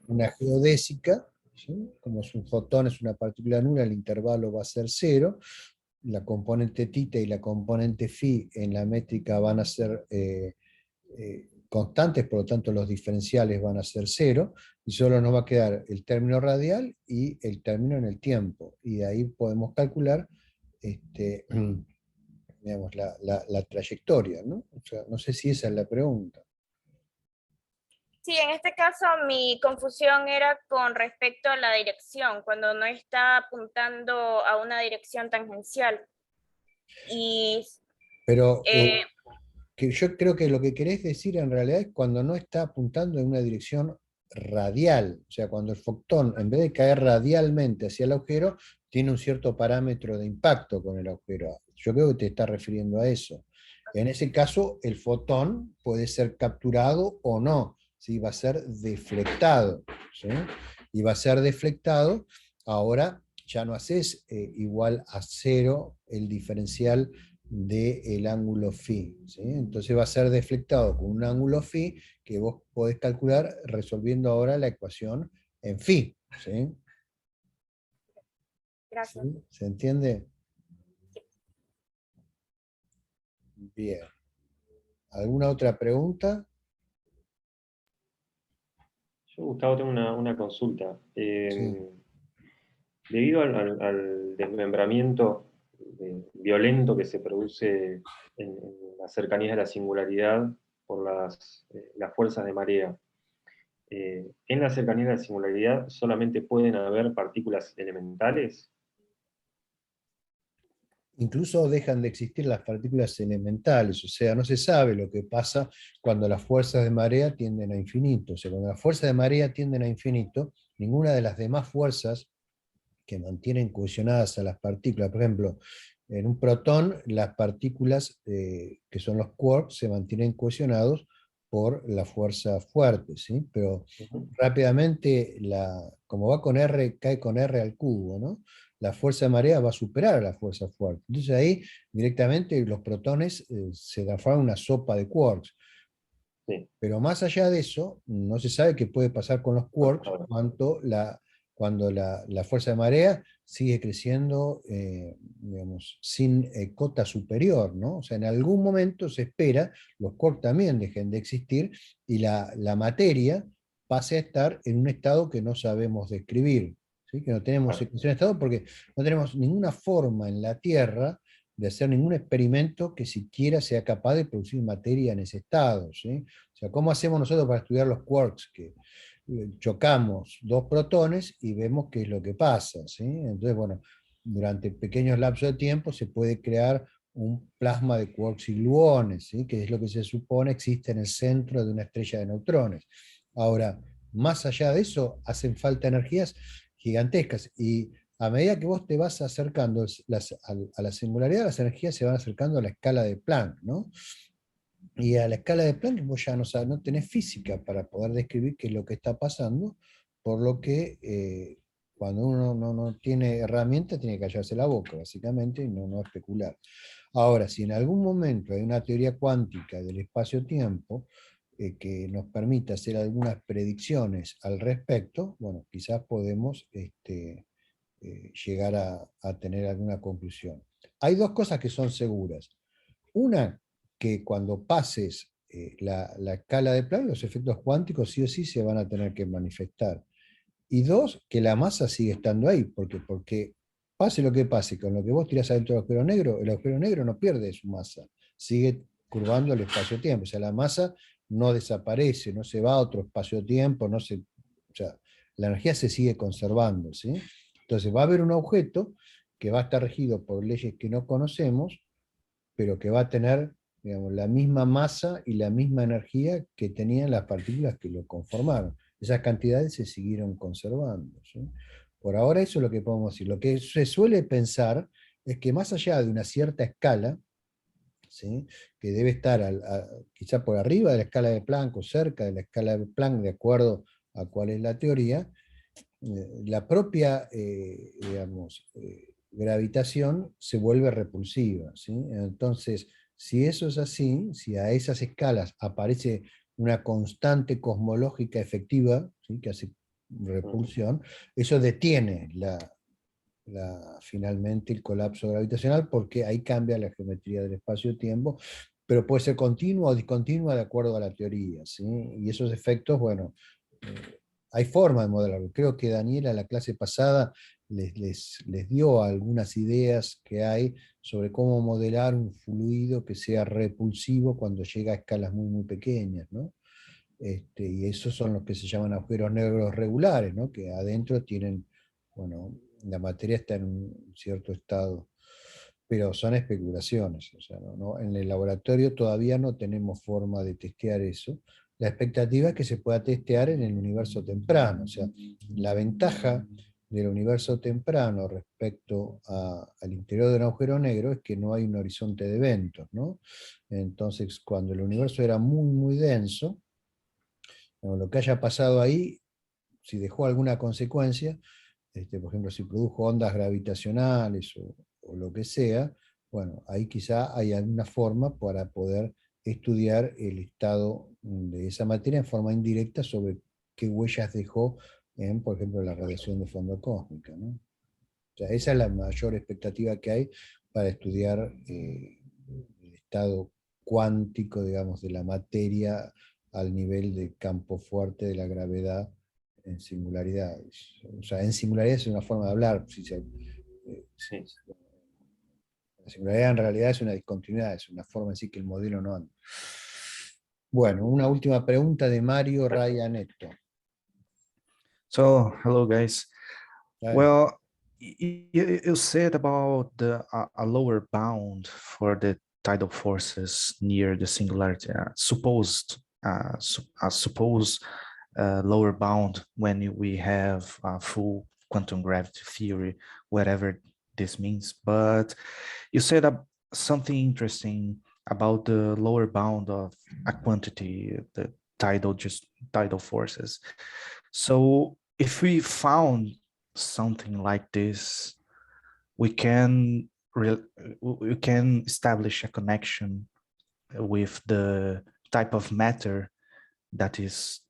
una geodésica, ¿sí? Como es un fotón, es una partícula nula, el intervalo va a ser 0, la componente θ y la componente φ en la métrica van a ser constantes, por lo tanto los diferenciales van a ser 0, y solo nos va a quedar el término radial y el término en el tiempo, y de ahí podemos calcular digamos, la trayectoria, ¿no? O sea, no sé si esa es la pregunta. Sí, en este caso mi confusión era con respecto a la dirección, cuando no está apuntando a una dirección tangencial. Y Pero eh, que yo creo que lo que querés decir en realidad es cuando no está apuntando en una dirección radial, o sea, cuando el fotón, en vez de caer radialmente hacia el agujero, tiene un cierto parámetro de impacto con el agujero. Yo creo que te está refiriendo a eso. En ese caso, el fotón puede ser capturado o no, ¿sí? Va a ser deflectado, ¿sí? Y va a ser deflectado, ahora ya no haces igual a cero el diferencial del ángulo phi, ¿sí? Entonces va a ser deflectado con un ángulo phi que vos podés calcular resolviendo ahora la ecuación en phi, ¿sí? gracias. ¿Sí? ¿Se entiende? Bien. ¿Alguna otra pregunta? Yo, Gustavo, tengo una consulta. Sí. Debido al desmembramiento violento que se produce en las cercanías de la singularidad por las fuerzas de marea, en las cercanías de la singularidad solamente pueden haber partículas elementales. Incluso dejan de existir las partículas elementales, o sea, no se sabe lo que pasa cuando las fuerzas de marea tienden a infinito. O sea, cuando las fuerzas de marea tienden a infinito, ninguna de las demás fuerzas que mantienen cohesionadas a las partículas. Por ejemplo, en un protón, las partículas que son los quarks se mantienen cohesionados por la fuerza fuerte, ¿sí? Pero rápidamente, como va con R, cae con R al cubo, ¿no? La fuerza de marea va a superar a la fuerza fuerte. Entonces ahí directamente los protones se transforman en una sopa de quarks. Sí. Pero más allá de eso, no se sabe qué puede pasar con los quarks cuando la fuerza de marea sigue creciendo, digamos, sin cota superior, ¿no? O sea, en algún momento se espera, los quarks también dejen de existir y la materia pase a estar en un estado que no sabemos describir, ¿sí? Que no tenemos secuencia de estado porque no tenemos ninguna forma en la Tierra de hacer ningún experimento que siquiera sea capaz de producir materia en ese estado, ¿sí? O sea, ¿cómo hacemos nosotros para estudiar los quarks? Que chocamos dos protones y vemos qué es lo que pasa, ¿sí? Entonces, bueno, durante pequeños lapsos de tiempo se puede crear un plasma de quarks y gluones, ¿sí? Que es lo que se supone existe en el centro de una estrella de neutrones. Ahora, más allá de eso, hacen falta energías gigantescas y a medida que vos te vas acercando a la singularidad, las energías se van acercando a la escala de Planck, ¿no? Y a la escala de Planck vos ya no tenés física para poder describir qué es lo que está pasando, por lo que cuando uno no tiene herramientas tiene que callarse la boca, básicamente, y no especular. Ahora, si en algún momento hay una teoría cuántica del espacio-tiempo que nos permita hacer algunas predicciones al respecto, bueno, quizás podemos llegar a tener alguna conclusión. Hay dos cosas que son seguras. Una, que cuando pases la escala de Planck, los efectos cuánticos sí o sí se van a tener que manifestar. Y dos, que la masa sigue estando ahí, porque pase lo que pase, con lo que vos tirás adentro del agujero negro, el agujero negro no pierde su masa, sigue curvando el espacio-tiempo, o sea, la masa no desaparece, no se va a otro espacio-tiempo, o sea, la energía se sigue conservando, ¿sí? Entonces va a haber un objeto que va a estar regido por leyes que no conocemos, pero que va a tener, digamos, la misma masa y la misma energía que tenían las partículas que lo conformaron. Esas cantidades se siguieron conservando, ¿sí? Por ahora eso es lo que podemos decir. Lo que se suele pensar es que más allá de una cierta escala, ¿sí? Que debe estar quizá por arriba de la escala de Planck o cerca de la escala de Planck, de acuerdo a cuál es la teoría, la propia, digamos, gravitación se vuelve repulsiva, ¿sí? Entonces, si eso es así, si a esas escalas aparece una constante cosmológica efectiva, ¿sí? Que hace repulsión, eso detiene finalmente el colapso gravitacional porque ahí cambia la geometría del espacio-tiempo, pero puede ser continua o discontinua de acuerdo a la teoría, ¿sí? Y esos efectos, bueno, hay forma de modelarlo. Creo que Daniela, la clase pasada, les dio algunas ideas que hay sobre cómo modelar un fluido que sea repulsivo cuando llega a escalas muy, muy pequeñas, ¿no? Y esos son los que se llaman agujeros negros regulares, ¿no? Que adentro tienen, bueno, la materia está en un cierto estado, pero son especulaciones. O sea, en el laboratorio todavía no tenemos forma de testear eso. La expectativa es que se pueda testear en el universo temprano. O sea, la ventaja del universo temprano respecto al interior de un agujero negro es que no hay un horizonte de eventos, ¿no? Entonces, cuando el universo era muy, muy denso, bueno, lo que haya pasado ahí, si dejó alguna consecuencia, por ejemplo, si produjo ondas gravitacionales o lo que sea, bueno, ahí quizá hay alguna forma para poder estudiar el estado de esa materia en forma indirecta sobre qué huellas dejó en, por ejemplo, la radiación de fondo cósmica, ¿no? O sea, esa es la mayor expectativa que hay para estudiar el estado cuántico, digamos, de la materia al nivel de campo fuerte de la gravedad en singularidad. O sea, en singularidad es una forma de hablar. Sí. La singularidad en realidad es una discontinuidad, es una forma de decir que el modelo no anda. Bueno, una última pregunta de Mario Rayanetto. So, hello guys. Dale. Well, you said about a lower bound for the tidal forces near the singularity, supposed lower bound when we have full quantum gravity theory, whatever this means. But you said something interesting about the lower bound of a quantity, the tidal forces. So if we found something like this, we can establish a connection with the type of matter that is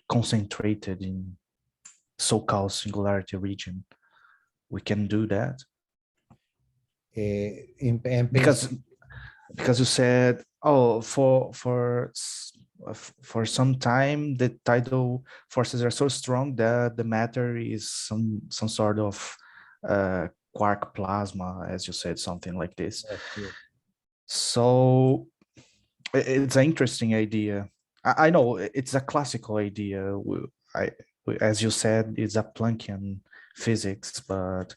concentrated in so-called singularity region. We can do that because you said, oh, for some time the tidal forces are so strong that the matter is some sort of quark plasma, as you said, something like this. Yes. So it's an interesting idea. I know it's a classical idea. As you said, it's a Planckian physics, but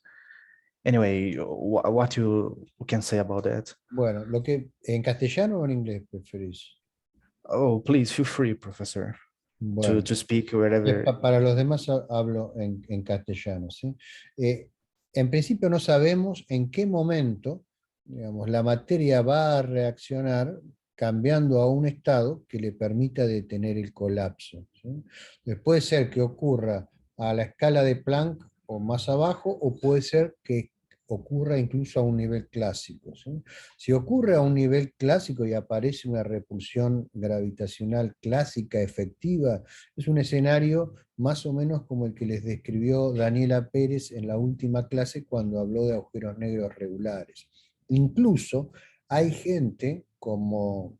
anyway, what you can say about that? Bueno, ¿en castellano o en inglés preferís? Oh, please feel free, professor, Bueno, to speak wherever. para los demás hablo en castellano, ¿sí? En principio no sabemos en qué momento, digamos, la materia va a reaccionar cambiando a un estado que le permita detener el colapso, ¿sí? Puede ser que ocurra a la escala de Planck o más abajo, o puede ser que ocurra incluso a un nivel clásico, ¿sí? Si ocurre a un nivel clásico y aparece una repulsión gravitacional clásica efectiva, es un escenario más o menos como el que les describió Daniela Pérez en la última clase cuando habló de agujeros negros regulares. Incluso hay gente como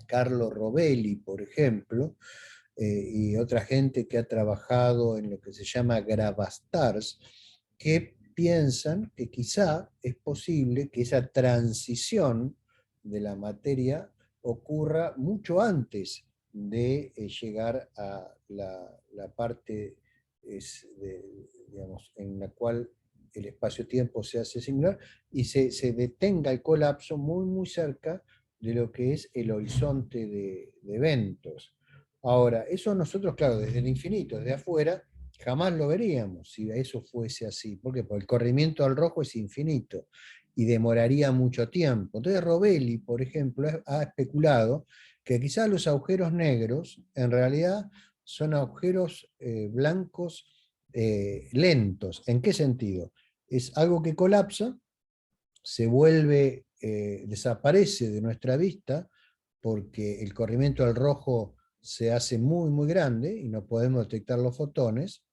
Carlo Rovelli, por ejemplo, y otra gente que ha trabajado en lo que se llama gravastars, que piensan que quizá es posible que esa transición de la materia ocurra mucho antes de llegar a la parte digamos, en la cual el espacio-tiempo se hace singular y se detenga el colapso muy, muy cerca de lo que es el horizonte de eventos. Ahora, eso nosotros, claro, desde el infinito, desde afuera, jamás lo veríamos si eso fuese así. ¿Por qué? Porque el corrimiento al rojo es infinito y demoraría mucho tiempo. Entonces Rovelli, por ejemplo, ha especulado que quizás los agujeros negros en realidad son agujeros blancos lentos. ¿En qué sentido? Es algo que colapsa, se vuelve, desaparece de nuestra vista porque el corrimiento al rojo se hace muy, muy grande y no podemos detectar los fotones,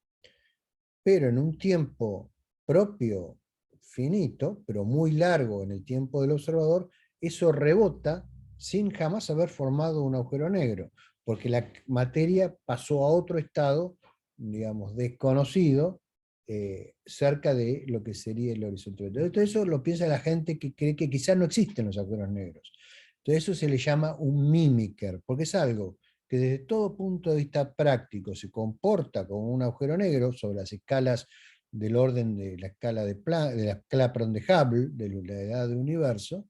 pero en un tiempo propio finito, pero muy largo en el tiempo del observador, eso rebota sin jamás haber formado un agujero negro, porque la materia pasó a otro estado, digamos, desconocido, cerca de lo que sería el horizonte. Entonces eso lo piensa la gente que cree que quizás no existen los agujeros negros. Entonces eso se le llama un mimicker, porque es algo que desde todo punto de vista práctico se comporta como un agujero negro sobre las escalas del orden de la escala de la escala de Hubble, de la edad del universo.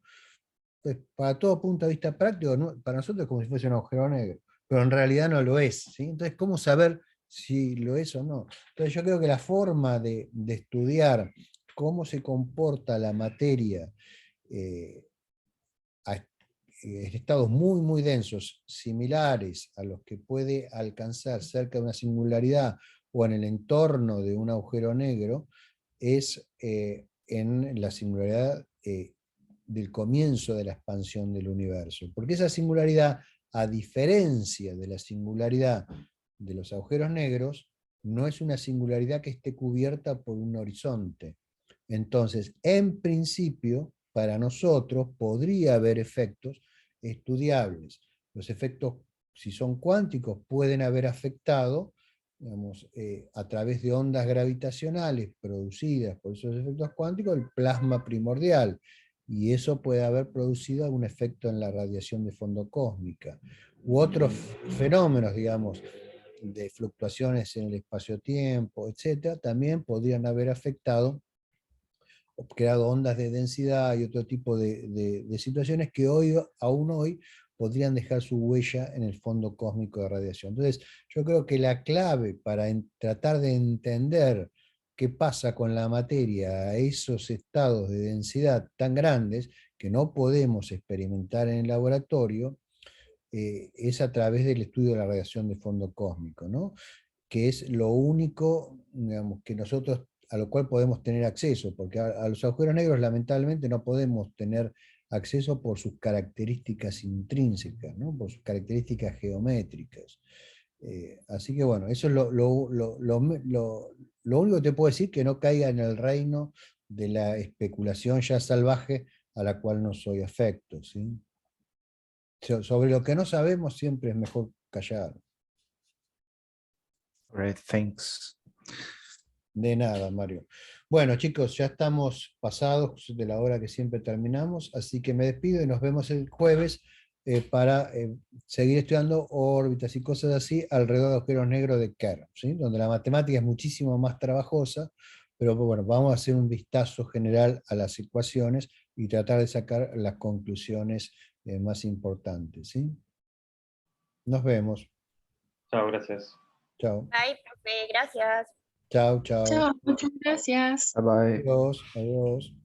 Pues para todo punto de vista práctico, para nosotros es como si fuese un agujero negro, pero en realidad no lo es, ¿sí? Entonces, ¿cómo saber si lo es o no? Entonces yo creo que la forma de estudiar cómo se comporta la materia en estados muy, muy densos, similares a los que puede alcanzar cerca de una singularidad o en el entorno de un agujero negro, es en la singularidad del comienzo de la expansión del universo. Porque esa singularidad, a diferencia de la singularidad de los agujeros negros, no es una singularidad que esté cubierta por un horizonte. Entonces, en principio, para nosotros podría haber efectos estudiables. Los efectos, si son cuánticos, pueden haber afectado, digamos, a través de ondas gravitacionales producidas por esos efectos cuánticos, el plasma primordial, y eso puede haber producido algún efecto en la radiación de fondo cósmica, u otros fenómenos, digamos, de fluctuaciones en el espacio-tiempo, etcétera, también podrían haber afectado, creado ondas de densidad y otro tipo de situaciones que aún hoy podrían dejar su huella en el fondo cósmico de radiación. Entonces, yo creo que la clave para tratar de entender qué pasa con la materia a esos estados de densidad tan grandes que no podemos experimentar en el laboratorio, es a través del estudio de la radiación de fondo cósmico, ¿no? Que es lo único, digamos, que nosotros, a lo cual podemos tener acceso, porque a los agujeros negros lamentablemente no podemos tener acceso por sus características intrínsecas, ¿no? Por sus características geométricas. Así que bueno, eso es lo único que te puedo decir, que no caiga en el reino de la especulación ya salvaje a la cual no soy afecto, ¿sí? Sobre lo que no sabemos siempre es mejor callar. Great, thanks. De nada, Mario. Bueno, chicos, ya estamos pasados de la hora que siempre terminamos, así que me despido y nos vemos el jueves para seguir estudiando órbitas y cosas así alrededor de agujeros negros de Kerr, ¿sí? Donde la matemática es muchísimo más trabajosa, pero bueno, vamos a hacer un vistazo general a las ecuaciones y tratar de sacar las conclusiones más importantes, ¿sí? Nos vemos. Chao, gracias. Chao. Bye, profe, gracias. Chao, chao. Chao, muchas gracias. Bye bye. Adiós, adiós.